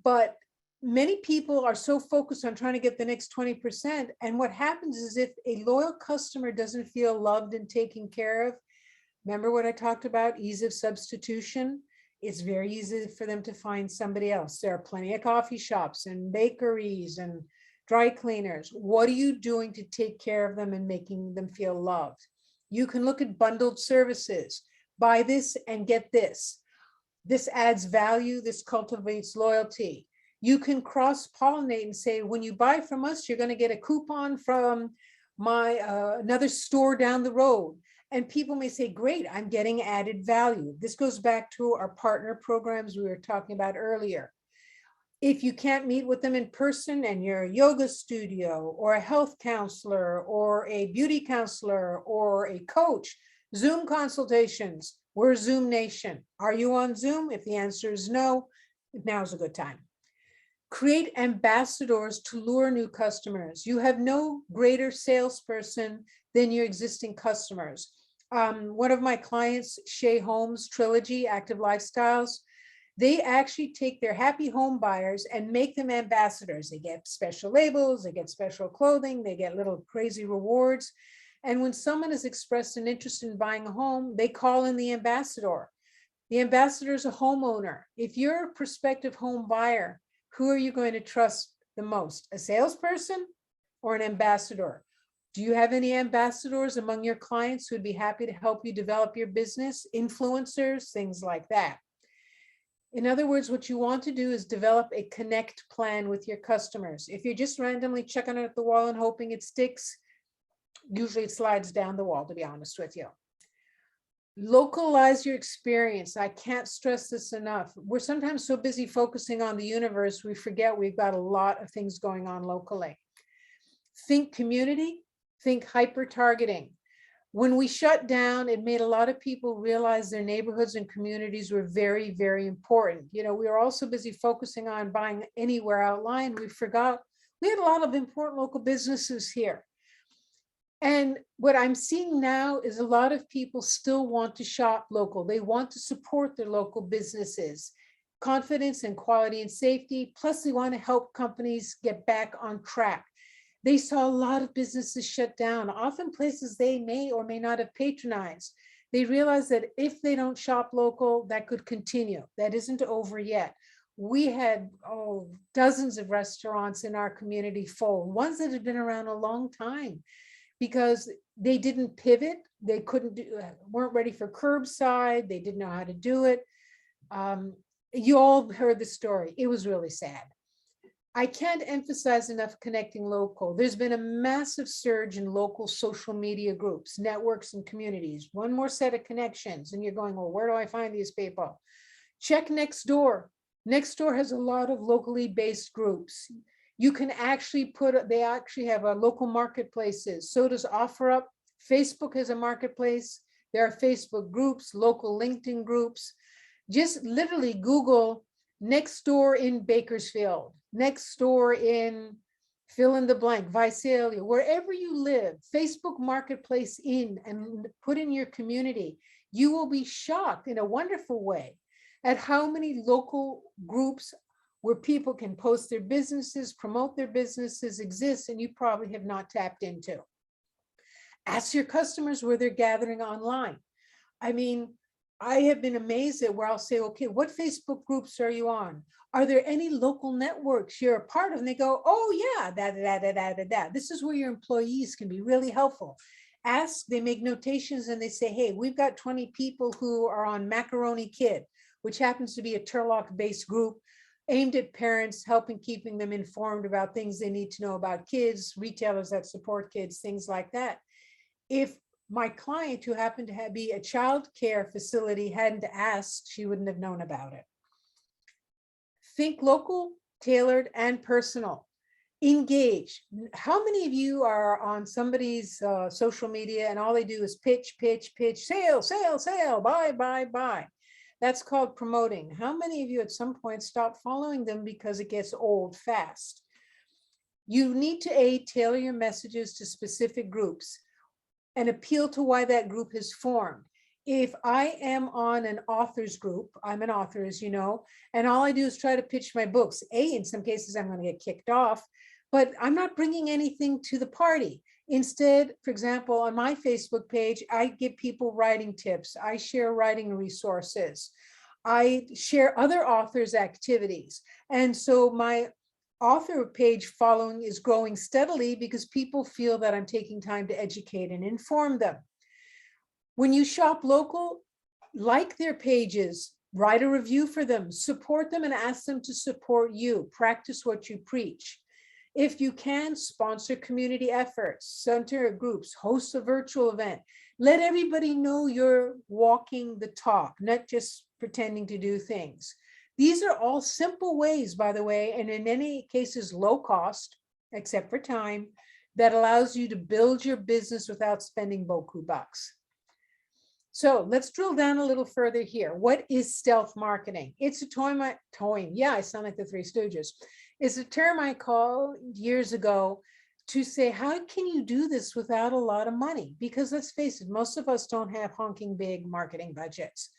But many people are so focused on trying to get the next 20%. And what happens is if a loyal customer doesn't feel loved and taken care of, remember what I talked about, ease of substitution? It's very easy for them to find somebody else. There are plenty of coffee shops and bakeries and dry cleaners. What are you doing to take care of them and making them feel loved? You can look at bundled services. Buy this and get this. This adds value. This cultivates loyalty. You can cross-pollinate and say, when you buy from us, you're going to get a coupon from my another store down the road. And people may say, great, I'm getting added value. This goes back to our partner programs we were talking about earlier. If you can't meet with them in person and you're a yoga studio or a health counselor or a beauty counselor or a coach, Zoom consultations, we're Zoom Nation. Are you on Zoom? If the answer is no, now's a good time. Create ambassadors to lure new customers. You have no greater salesperson than your existing customers. One of my clients, Shea Holmes Trilogy, Active Lifestyles, they actually take their happy home buyers and make them ambassadors. They get special labels, they get special clothing, they get little crazy rewards. And when someone has expressed an interest in buying a home, they call in the ambassador. The ambassador is a homeowner. If you're a prospective home buyer, who are you going to trust the most? A salesperson or an ambassador? Do you have any ambassadors among your clients who would be happy to help you develop your business? Influencers, things like that. In other words, what you want to do is develop a connect plan with your customers. If you're just randomly checking it at the wall and hoping it sticks, usually it slides down the wall, to be honest with you. Localize your experience. I can't stress this enough. We're sometimes so busy focusing on the universe, we forget we've got a lot of things going on locally. Think community, think hyper-targeting. When we shut down, it made a lot of people realize their neighborhoods and communities were very, very important. You know, we were also busy focusing on buying anywhere online. We forgot we had a lot of important local businesses here. And what I'm seeing now is a lot of people still want to shop local. They want to support their local businesses, confidence and quality and safety. Plus, they want to help companies get back on track. They saw a lot of businesses shut down, often places they may or may not have patronized. They realized that if they don't shop local, that could continue. That isn't over yet. We had dozens of restaurants in our community full, ones that had been around a long time, because they didn't pivot. They weren't ready for curbside. They didn't know how to do it. You all heard the story. It was really sad. I can't emphasize enough connecting local. There's been a massive surge in local social media groups, networks, and communities. One more set of connections, and you're going, well, where do I find these people? Check Nextdoor. Nextdoor has a lot of locally based groups. You can actually they actually have local marketplaces. So does OfferUp. Facebook has a marketplace. There are Facebook groups, local LinkedIn groups. Just literally Google next door in Bakersfield, next door in fill in the blank, Visalia, wherever you live, Facebook Marketplace in and put in your community. You will be shocked in a wonderful way at how many local groups where people can post their businesses, promote their businesses exist, and you probably have not tapped into. Ask your customers where they're gathering online. I mean, I have been amazed at where I'll say, okay, what Facebook groups are you on? Are there any local networks you're a part of? And they go, oh yeah, that. This is where your employees can be really helpful. Ask, they make notations and they say, hey, we've got 20 people who are on Macaroni Kid, which happens to be a Turlock-based group aimed at parents, helping keeping them informed about things they need to know about kids, retailers that support kids, things like that. If my client, who happened to be a child care facility, hadn't asked, she wouldn't have known about it. Think local, tailored, and personal. Engage. How many of you are on somebody's social media and all they do is pitch, sale, buy. That's called promoting. How many of you at some point stop following them because it gets old fast? You need to tailor your messages to specific groups and appeal to why that group is formed. If I am on an author's group, I'm an author, as you know, and all I do is try to pitch my books. In some cases, I'm going to get kicked off, but I'm not bringing anything to the party. Instead, for example, on my Facebook page, I give people writing tips. I share writing resources. I share other authors' activities. And so my author page following is growing steadily because people feel that I'm taking time to educate and inform them. When you shop local, like their pages, write a review for them, support them and ask them to support you. Practice what you preach. If you can, sponsor community efforts, center groups, host a virtual event. Let everybody know you're walking the talk, not just pretending to do things. These are all simple ways, by the way, and in many cases low cost, except for time, that allows you to build your business without spending beaucoup bucks. So let's drill down a little further here. What is stealth marketing? It's a yeah, I sound like the Three Stooges. It's a term I called years ago to say, how can you do this without a lot of money? Because let's face it, most of us don't have honking big marketing budgets.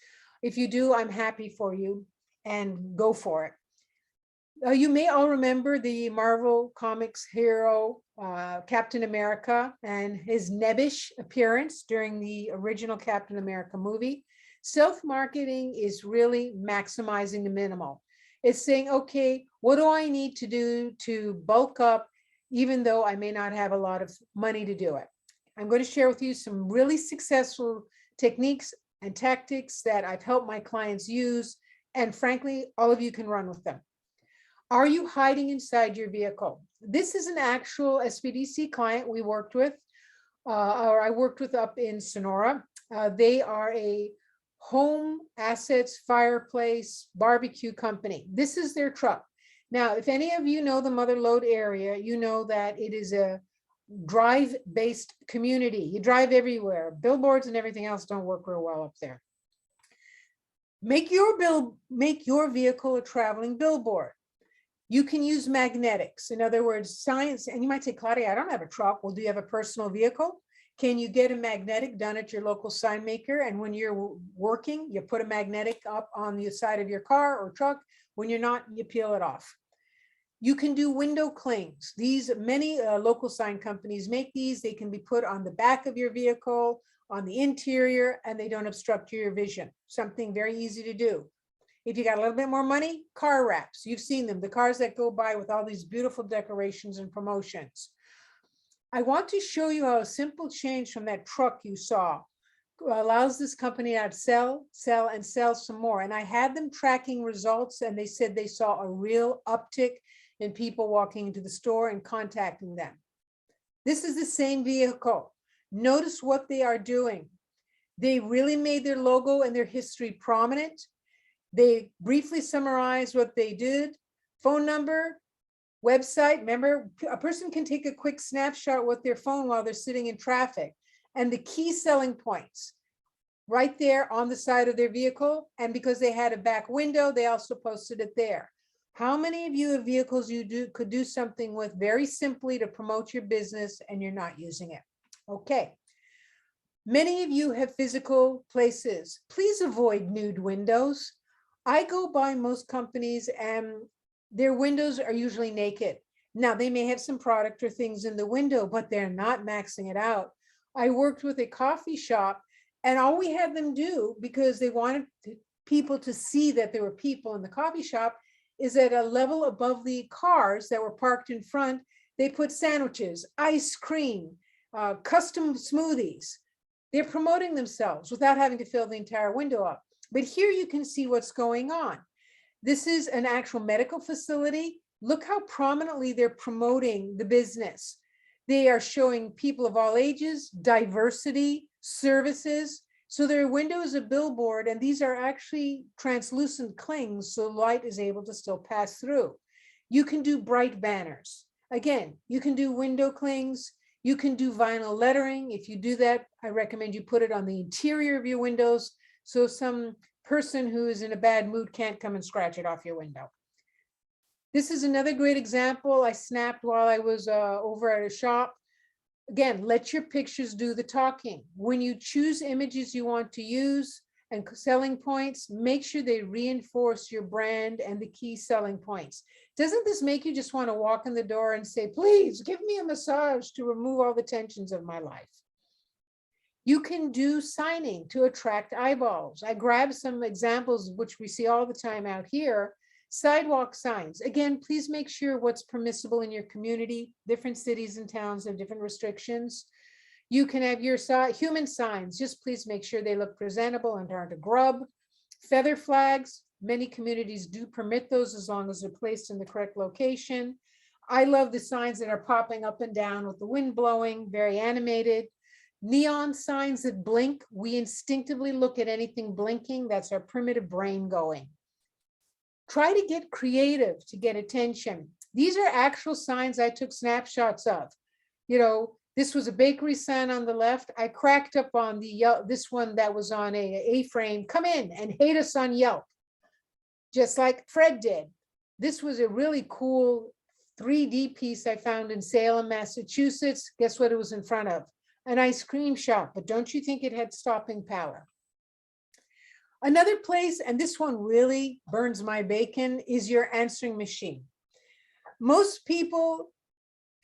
If you do, I'm happy for you and go for it. You may all remember the Marvel Comics hero, Captain America, and his nebbish appearance during the original Captain America movie. Stealth marketing is really maximizing the minimal. It's saying, okay, what do I need to do to bulk up, even though I may not have a lot of money to do it? I'm going to share with you some really successful techniques and tactics that I've helped my clients use. And frankly, all of you can run with them. Are you hiding inside your vehicle? This is an actual SBDC client we worked with, or I worked with up in Sonora. They are a home assets, fireplace, barbecue company. This is their truck. Now, if any of you know the Mother Lode area, you know that it is a drive-based community. You drive everywhere. Billboards and everything else don't work real well up there. Make your vehicle a traveling billboard. You can use magnetics. In other words, science, and you might say, Claudia, I don't have a truck. Well, do you have a personal vehicle? Can you get a magnetic done at your local sign maker? And when you're working, you put a magnetic up on the side of your car or truck. When you're not, you peel it off. You can do window clings. Many local sign companies make these. They can be put on the back of your vehicle, on the interior, and they don't obstruct your vision. Something very easy to do. If you got a little bit more money, car wraps. You've seen them, the cars that go by with all these beautiful decorations and promotions. I want to show you how a simple change from that truck you saw allows this company to sell, and sell some more. And I had them tracking results, and they said they saw a real uptick in people walking into the store and contacting them. This is the same vehicle. Notice what they are doing. They really made their logo and their history prominent. They briefly summarized what they did, phone number, website. Remember, a person can take a quick snapshot with their phone while they're sitting in traffic. And the key selling points. right there on the side of their vehicle. And because they had a back window, they also posted it there. How many of you have vehicles you could do something with very simply to promote your business and you're not using it? Okay. Many of you have physical places. Please avoid nude windows. I go by most companies and their windows are usually naked. Now, they may have some product or things in the window, but they're not maxing it out. I worked with a coffee shop, and all we had them do, because they wanted people to see that there were people in the coffee shop, is at a level above the cars that were parked in front, they put sandwiches, ice cream, custom smoothies. They're promoting themselves without having to fill the entire window up. But here you can see what's going on. This is an actual medical facility. Look how prominently they're promoting the business. They are showing people of all ages, diversity, services. So their window is a billboard, and these are actually translucent clings, so light is able to still pass through. You can do bright banners. Again, you can do window clings. You can do vinyl lettering. If you do that, I recommend you put it on the interior of your windows, so some person who is in a bad mood can't come and scratch it off your window. This is another great example I snapped while I was over at a shop. Again, let your pictures do the talking. When you choose images you want to use and selling points, make sure they reinforce your brand and the key selling points. Doesn't this make you just want to walk in the door and say, please give me a massage to remove all the tensions of my life? You can do signing to attract eyeballs. I grabbed some examples, which we see all the time out here. Sidewalk signs. Again, please make sure what's permissible in your community. Different cities and towns have different restrictions. You can have your human signs. Just please make sure they look presentable and aren't a grub. Feather flags. Many communities do permit those as long as they're placed in the correct location. I love the signs that are popping up and down with the wind blowing, very animated. Neon signs that blink. We instinctively look at anything blinking. That's our primitive brain going. Try to get creative to get attention. These are actual signs I took snapshots of. You know, this was a bakery sign on the left. I cracked up on this one that was on a A-frame. Come in and hate us on Yelp, just like Fred did. This was a really cool 3D piece I found in Salem, Massachusetts. Guess what it was in front of? An ice cream shop, but don't you think it had stopping power? Another place, and this one really burns my bacon, is your answering machine. Most people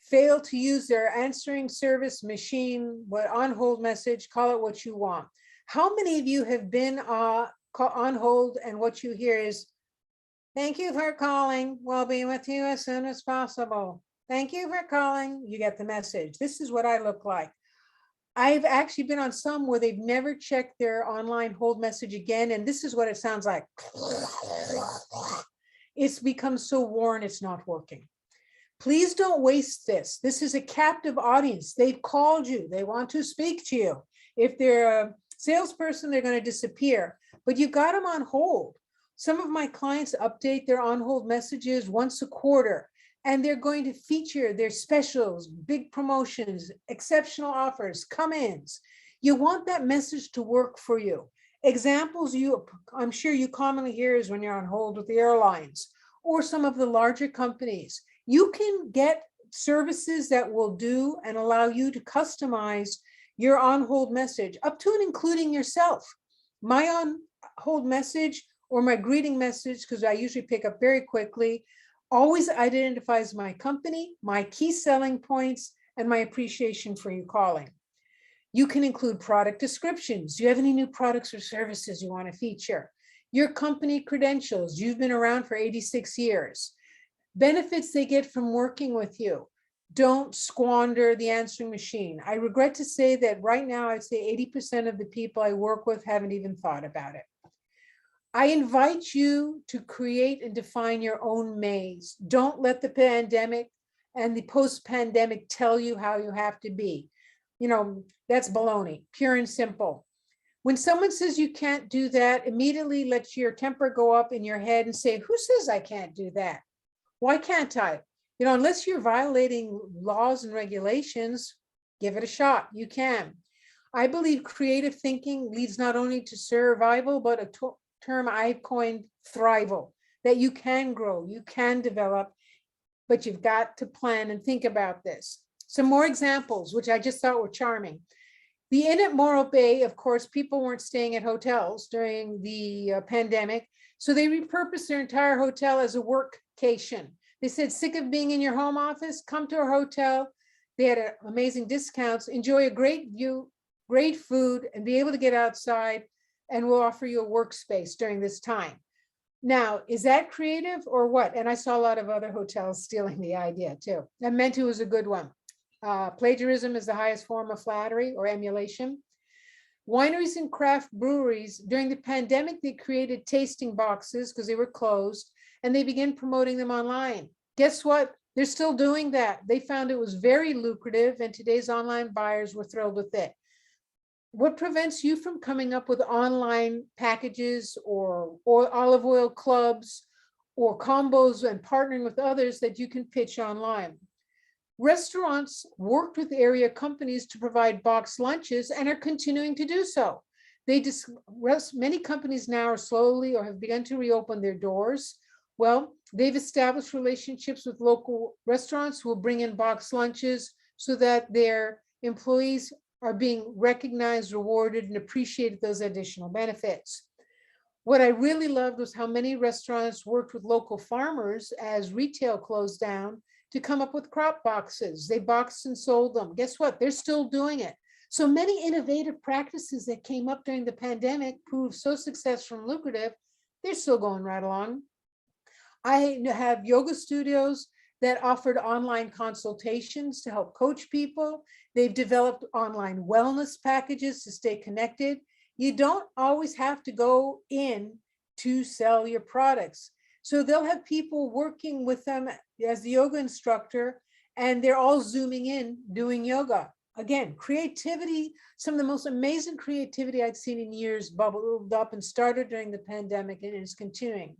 fail to use their answering service machine, what on hold message, call it what you want. How many of you have been on hold and what you hear is, thank you for calling, we'll be with you as soon as possible. Thank you for calling, you get the message. This is what I look like. I've actually been on some where they've never checked their online hold message again, and this is what it sounds like. It's become so worn, it's not working. Please don't waste this. This is a captive audience. They've called you. They want to speak to you. If they're a salesperson, they're going to disappear, but you've got them on hold. Some of my clients update their on hold messages once a quarter. And they're going to feature their specials, big promotions, exceptional offers, come-ins. You want that message to work for you. Examples I'm sure you commonly hear is when you're on hold with the airlines or some of the larger companies. You can get services that will do and allow you to customize your on-hold message up to and including yourself. My on-hold message or my greeting message, because I usually pick up very quickly, always identifies my company, my key selling points, and my appreciation for you calling. You can include product descriptions. Do you have any new products or services you want to feature? Your company credentials. You've been around for 86 years. Benefits they get from working with you. Don't squander the answering machine. I regret to say that right now, I'd say 80% of the people I work with haven't even thought about it. I invite you to create and define your own maze. Don't let the pandemic and the post-pandemic tell you how you have to be. You know, that's baloney, pure and simple. When someone says you can't do that, immediately let your temper go up in your head and say, who says I can't do that? Why can't I? You know, unless you're violating laws and regulations, give it a shot. You can. I believe creative thinking leads not only to survival, but a term I've coined thrival, that you can grow, you can develop, but you've got to plan and think about this. Some more examples, which I just thought were charming. The Inn at Morro Bay, of course, people weren't staying at hotels during the pandemic, so they repurposed their entire hotel as a workcation. They said, sick of being in your home office? Come to our hotel. They had amazing discounts, enjoy a great view, great food, and be able to get outside, and we'll offer you a workspace during this time. Now, is that creative or what? And I saw a lot of other hotels stealing the idea too. I meant it was a good one. Plagiarism is the highest form of flattery or emulation. Wineries and craft breweries, during the pandemic, they created tasting boxes because they were closed, and they began promoting them online. Guess what? They're still doing that. They found it was very lucrative, and today's online buyers were thrilled with it. What prevents you from coming up with online packages or olive oil clubs or combos and partnering with others that you can pitch online? Restaurants worked with area companies to provide boxed lunches and are continuing to do so. Many companies now are slowly or have begun to reopen their doors. Well, they've established relationships with local restaurants who will bring in boxed lunches so that their employees are being recognized, rewarded, and appreciated those additional benefits. What I really loved was how many restaurants worked with local farmers as retail closed down to come up with crop boxes. They boxed and sold them. Guess what? They're still doing it. So many innovative practices that came up during the pandemic proved so successful and lucrative, they're still going right along. I have yoga studios that offered online consultations to help coach people. They've developed online wellness packages to stay connected. You don't always have to go in to sell your products. So they'll have people working with them as the yoga instructor, and they're all zooming in doing yoga. Again, creativity, some of the most amazing creativity I'd seen in years bubbled up and started during the pandemic and is continuing.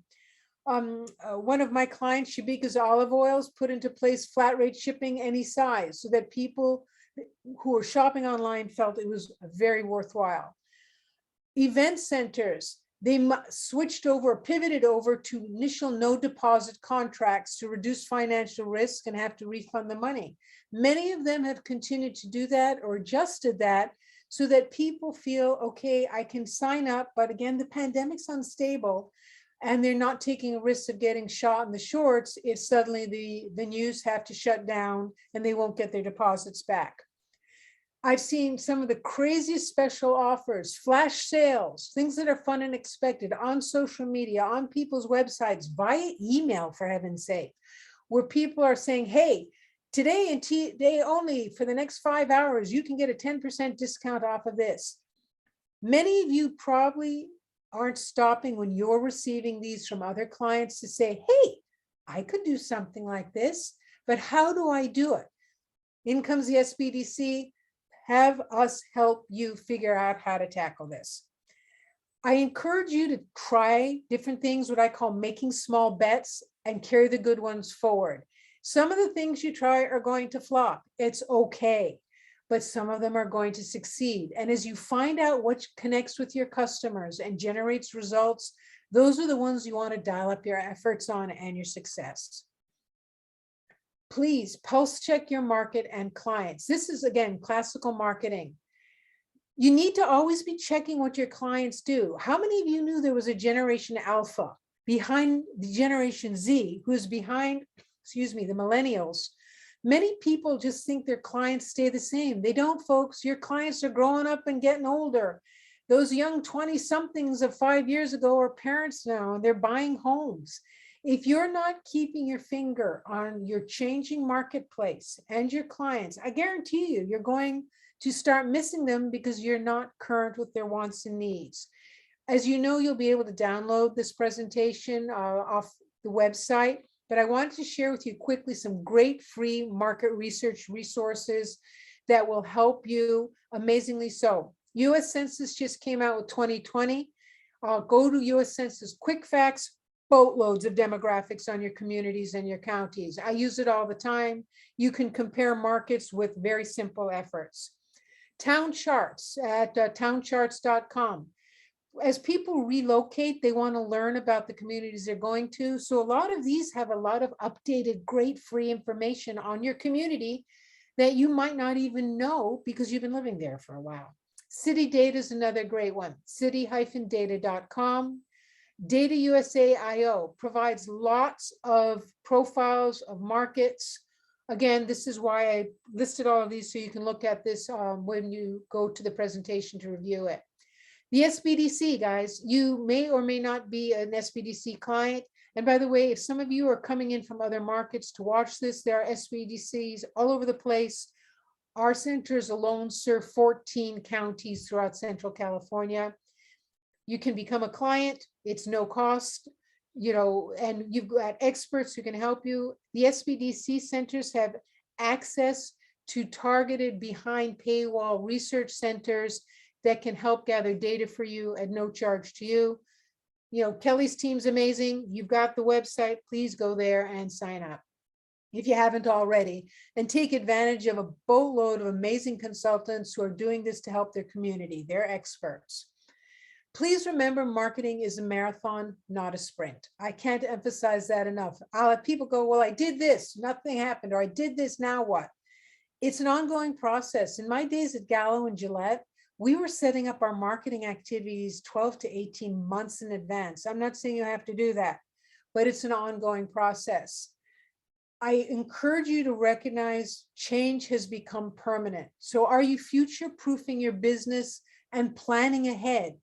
One of my clients, Shabika's Olive Oils, put into place flat rate shipping any size so that people who were shopping online felt it was very worthwhile. Event centers, they pivoted over to initial no deposit contracts to reduce financial risk and have to refund the money. Many of them have continued to do that or adjusted that so that people feel, okay, I can sign up, but again, the pandemic's unstable and they're not taking a risk of getting shot in the shorts if suddenly the venues have to shut down and they won't get their deposits back. I've seen some of the craziest special offers, flash sales, things that are fun and expected on social media, on people's websites, via email, for heaven's sake, where people are saying, hey, today and today only for the next 5 hours, you can get a 10% discount off of this. Many of you probably aren't stopping when you're receiving these from other clients to say, hey, I could do something like this, but how do I do it? In comes the SBDC. Have us help you figure out how to tackle this. I encourage you to try different things, what I call making small bets, and carry the good ones forward. Some of the things you try are going to flop. It's okay, but some of them are going to succeed. And as you find out what connects with your customers and generates results, those are the ones you want to dial up your efforts on and your success. Please pulse check your market and clients. This is, again, classical marketing. You need to always be checking what your clients do. How many of you knew there was a generation alpha behind the generation Z, who's behind, the millennials? Many people just think their clients stay the same. They don't, folks. Your clients are growing up and getting older. Those young 20-somethings of 5 years ago are parents now, and they're buying homes. If you're not keeping your finger on your changing marketplace and your clients, I guarantee you, you're going to start missing them because you're not current with their wants and needs. As you know, you'll be able to download this presentation off the website, but I wanted to share with you quickly some great free market research resources that will help you amazingly so. US Census just came out with 2020. Go to US Census Quick Facts. Boatloads of demographics on your communities and your counties. I use it all the time. You can compare markets with very simple efforts. Town charts at towncharts.com. As people relocate, they want to learn about the communities they're going to. So a lot of these have a lot of updated, great free information on your community that you might not even know because you've been living there for a while. City Data is another great one, city-data.com. Data USA.io provides lots of profiles of markets. Again, this is why I listed all of these so you can look at this when you go to the presentation to review it. The SBDC, guys, you may or may not be an SBDC client. And by the way, if some of you are coming in from other markets to watch this, there are SBDCs all over the place. Our centers alone serve 14 counties throughout Central California. You can become a client. It's no cost, and you've got experts who can help you. The SBDC centers have access to targeted behind paywall research centers that can help gather data for you at no charge to you. Kelly's team's amazing. You've got the website. Please go there and sign up if you haven't already, and take advantage of a boatload of amazing consultants who are doing this to help their community. They're experts. Please remember, marketing is a marathon, not a sprint. I can't emphasize that enough. I'll have people go, well, I did this, nothing happened, or I did this, now what? It's an ongoing process. In my days at Gallo and Gillette, we were setting up our marketing activities 12 to 18 months in advance. I'm not saying you have to do that, but it's an ongoing process. I encourage you to recognize change has become permanent. So are you future-proofing your business and planning ahead?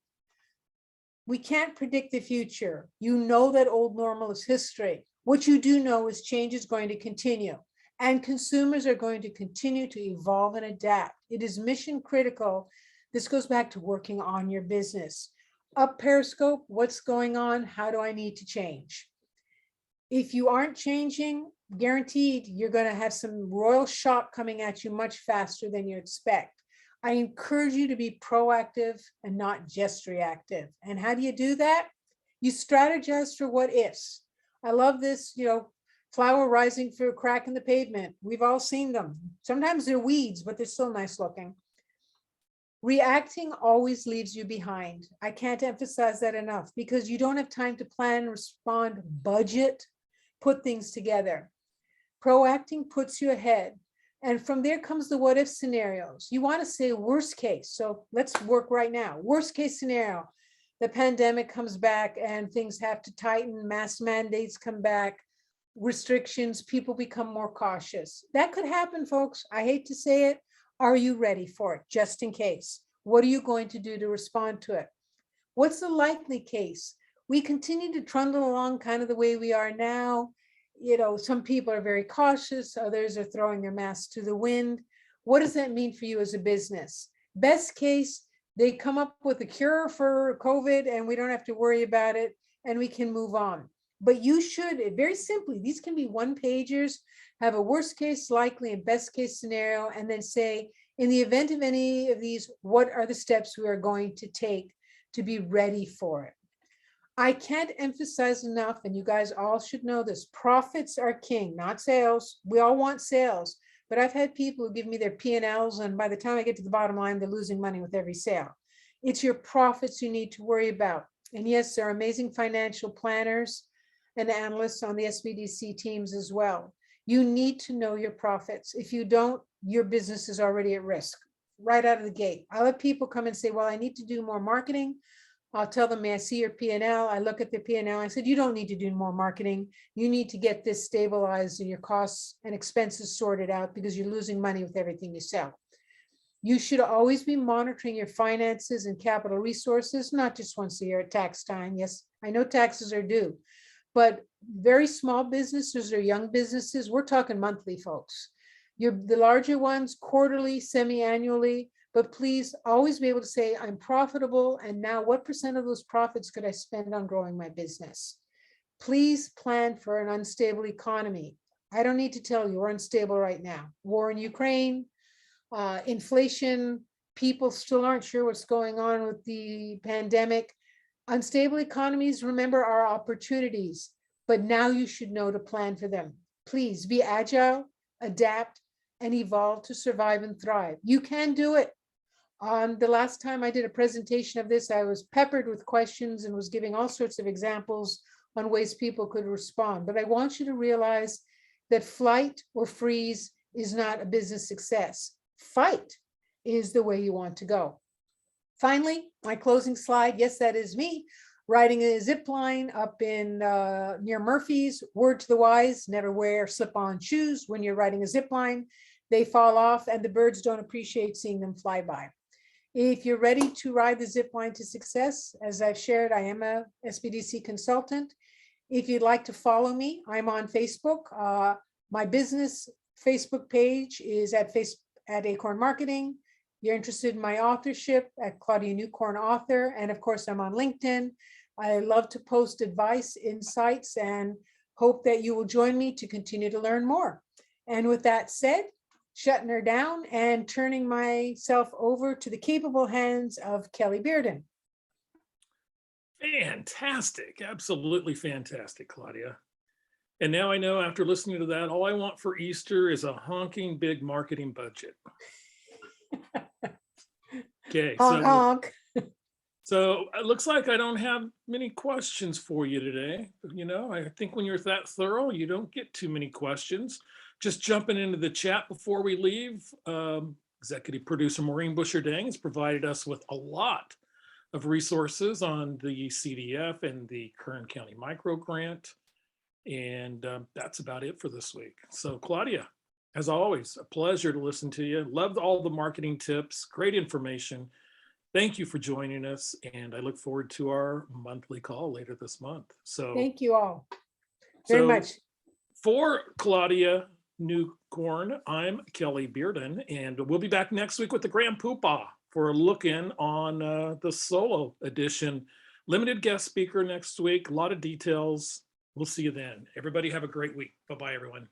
We can't predict the future. You know that old normal is history. What you do know is change is going to continue, and consumers are going to continue to evolve and adapt. It is mission critical. This goes back to working on your business. Up Periscope, what's going on? How do I need to change? If you aren't changing, guaranteed you're going to have some royal shock coming at you much faster than you expect. I encourage you to be proactive and not just reactive. And how do you do that? You strategize for what ifs. I love this, flower rising through a crack in the pavement. We've all seen them. Sometimes they're weeds, but they're still nice looking. Reacting always leaves you behind. I can't emphasize that enough, because you don't have time to plan, respond, budget, put things together. Proacting puts you ahead. And from there comes the what if scenarios. You want to say worst case. So let's work right now. Worst case scenario, the pandemic comes back and things have to tighten, mask mandates come back, restrictions, people become more cautious. That could happen, folks. I hate to say it. Are you ready for it? Just in case. What are you going to do to respond to it? What's the likely case? We continue to trundle along kind of the way we are now. Some people are very cautious, others are throwing their masks to the wind. What does that mean for you as a business? Best case, they come up with a cure for COVID and we don't have to worry about it and we can move on. But you should, very simply, these can be one pagers, have a worst case, likely, and best case scenario, and then say, in the event of any of these, what are the steps we are going to take to be ready for it? I can't emphasize enough, and you guys all should know this, profits are king, not sales. We all want sales, but I've had people who give me their P&Ls, and by the time I get to the bottom line, they're losing money with every sale. It's your profits you need to worry about. And yes, there are amazing financial planners and analysts on the SBDC teams as well. You need to know your profits. If you don't, your business is already at risk right out of the gate. I'll have people come and say, well, I need to do more marketing. I'll tell them, may I see your P&L? I look at the P&L. I said, you don't need to do more marketing. You need to get this stabilized and your costs and expenses sorted out, because you're losing money with everything you sell. You should always be monitoring your finances and capital resources, not just once a year at tax time. Yes, I know taxes are due, but very small businesses or young businesses, we're talking monthly, folks. The larger ones, quarterly, semi-annually. But please always be able to say, I'm profitable, and now what percent of those profits could I spend on growing my business? Please plan for an unstable economy. I don't need to tell you, we're unstable right now. War in Ukraine, inflation, people still aren't sure what's going on with the pandemic. Unstable economies, remember, are opportunities, but now you should know to plan for them. Please be agile, adapt, and evolve to survive and thrive. You can do it. On the last time I did a presentation of this, I was peppered with questions and was giving all sorts of examples on ways people could respond. But I want you to realize that flight or freeze is not a business success. Fight is the way you want to go. Finally, my closing slide. Yes, that is me riding a zip line up in near Murphy's. Word to the wise, never wear slip-on shoes when you're riding a zip line. They fall off and the birds don't appreciate seeing them fly by. If you're ready to ride the zip line to success, as I've shared, I am a SBDC consultant. If you'd like to follow me, I'm on Facebook. My business Facebook page is at Acorn Marketing. You're interested in my authorship at Claudia Newcorn Author. And of course, I'm on LinkedIn. I love to post advice, insights, and hope that you will join me to continue to learn more. And with that said, shutting her down and turning myself over to the capable hands of Kelly Bearden. Fantastic. Absolutely fantastic, Claudia. And now I know after listening to that, all I want for Easter is a honking big marketing budget. Okay. Honk, honk. So it looks like I don't have many questions for you today. You know, I think when you're that thorough, you don't get too many questions. Just jumping into the chat before we leave, executive producer Maureen Busher-Dang has provided us with a lot of resources on the CDF and the Kern County Micro Grant. And that's about it for this week. So Claudia, as always, a pleasure to listen to you. Loved all the marketing tips, great information. Thank you for joining us. And I look forward to our monthly call later this month. So Thank you all very much. For Claudia Newcorn, I'm Kelly Bearden, and we'll be back next week with the Grand Poopah for a look in on the solo edition. Limited guest speaker next week, a lot of details. We'll see you then. Everybody have a great week. Bye-bye, everyone.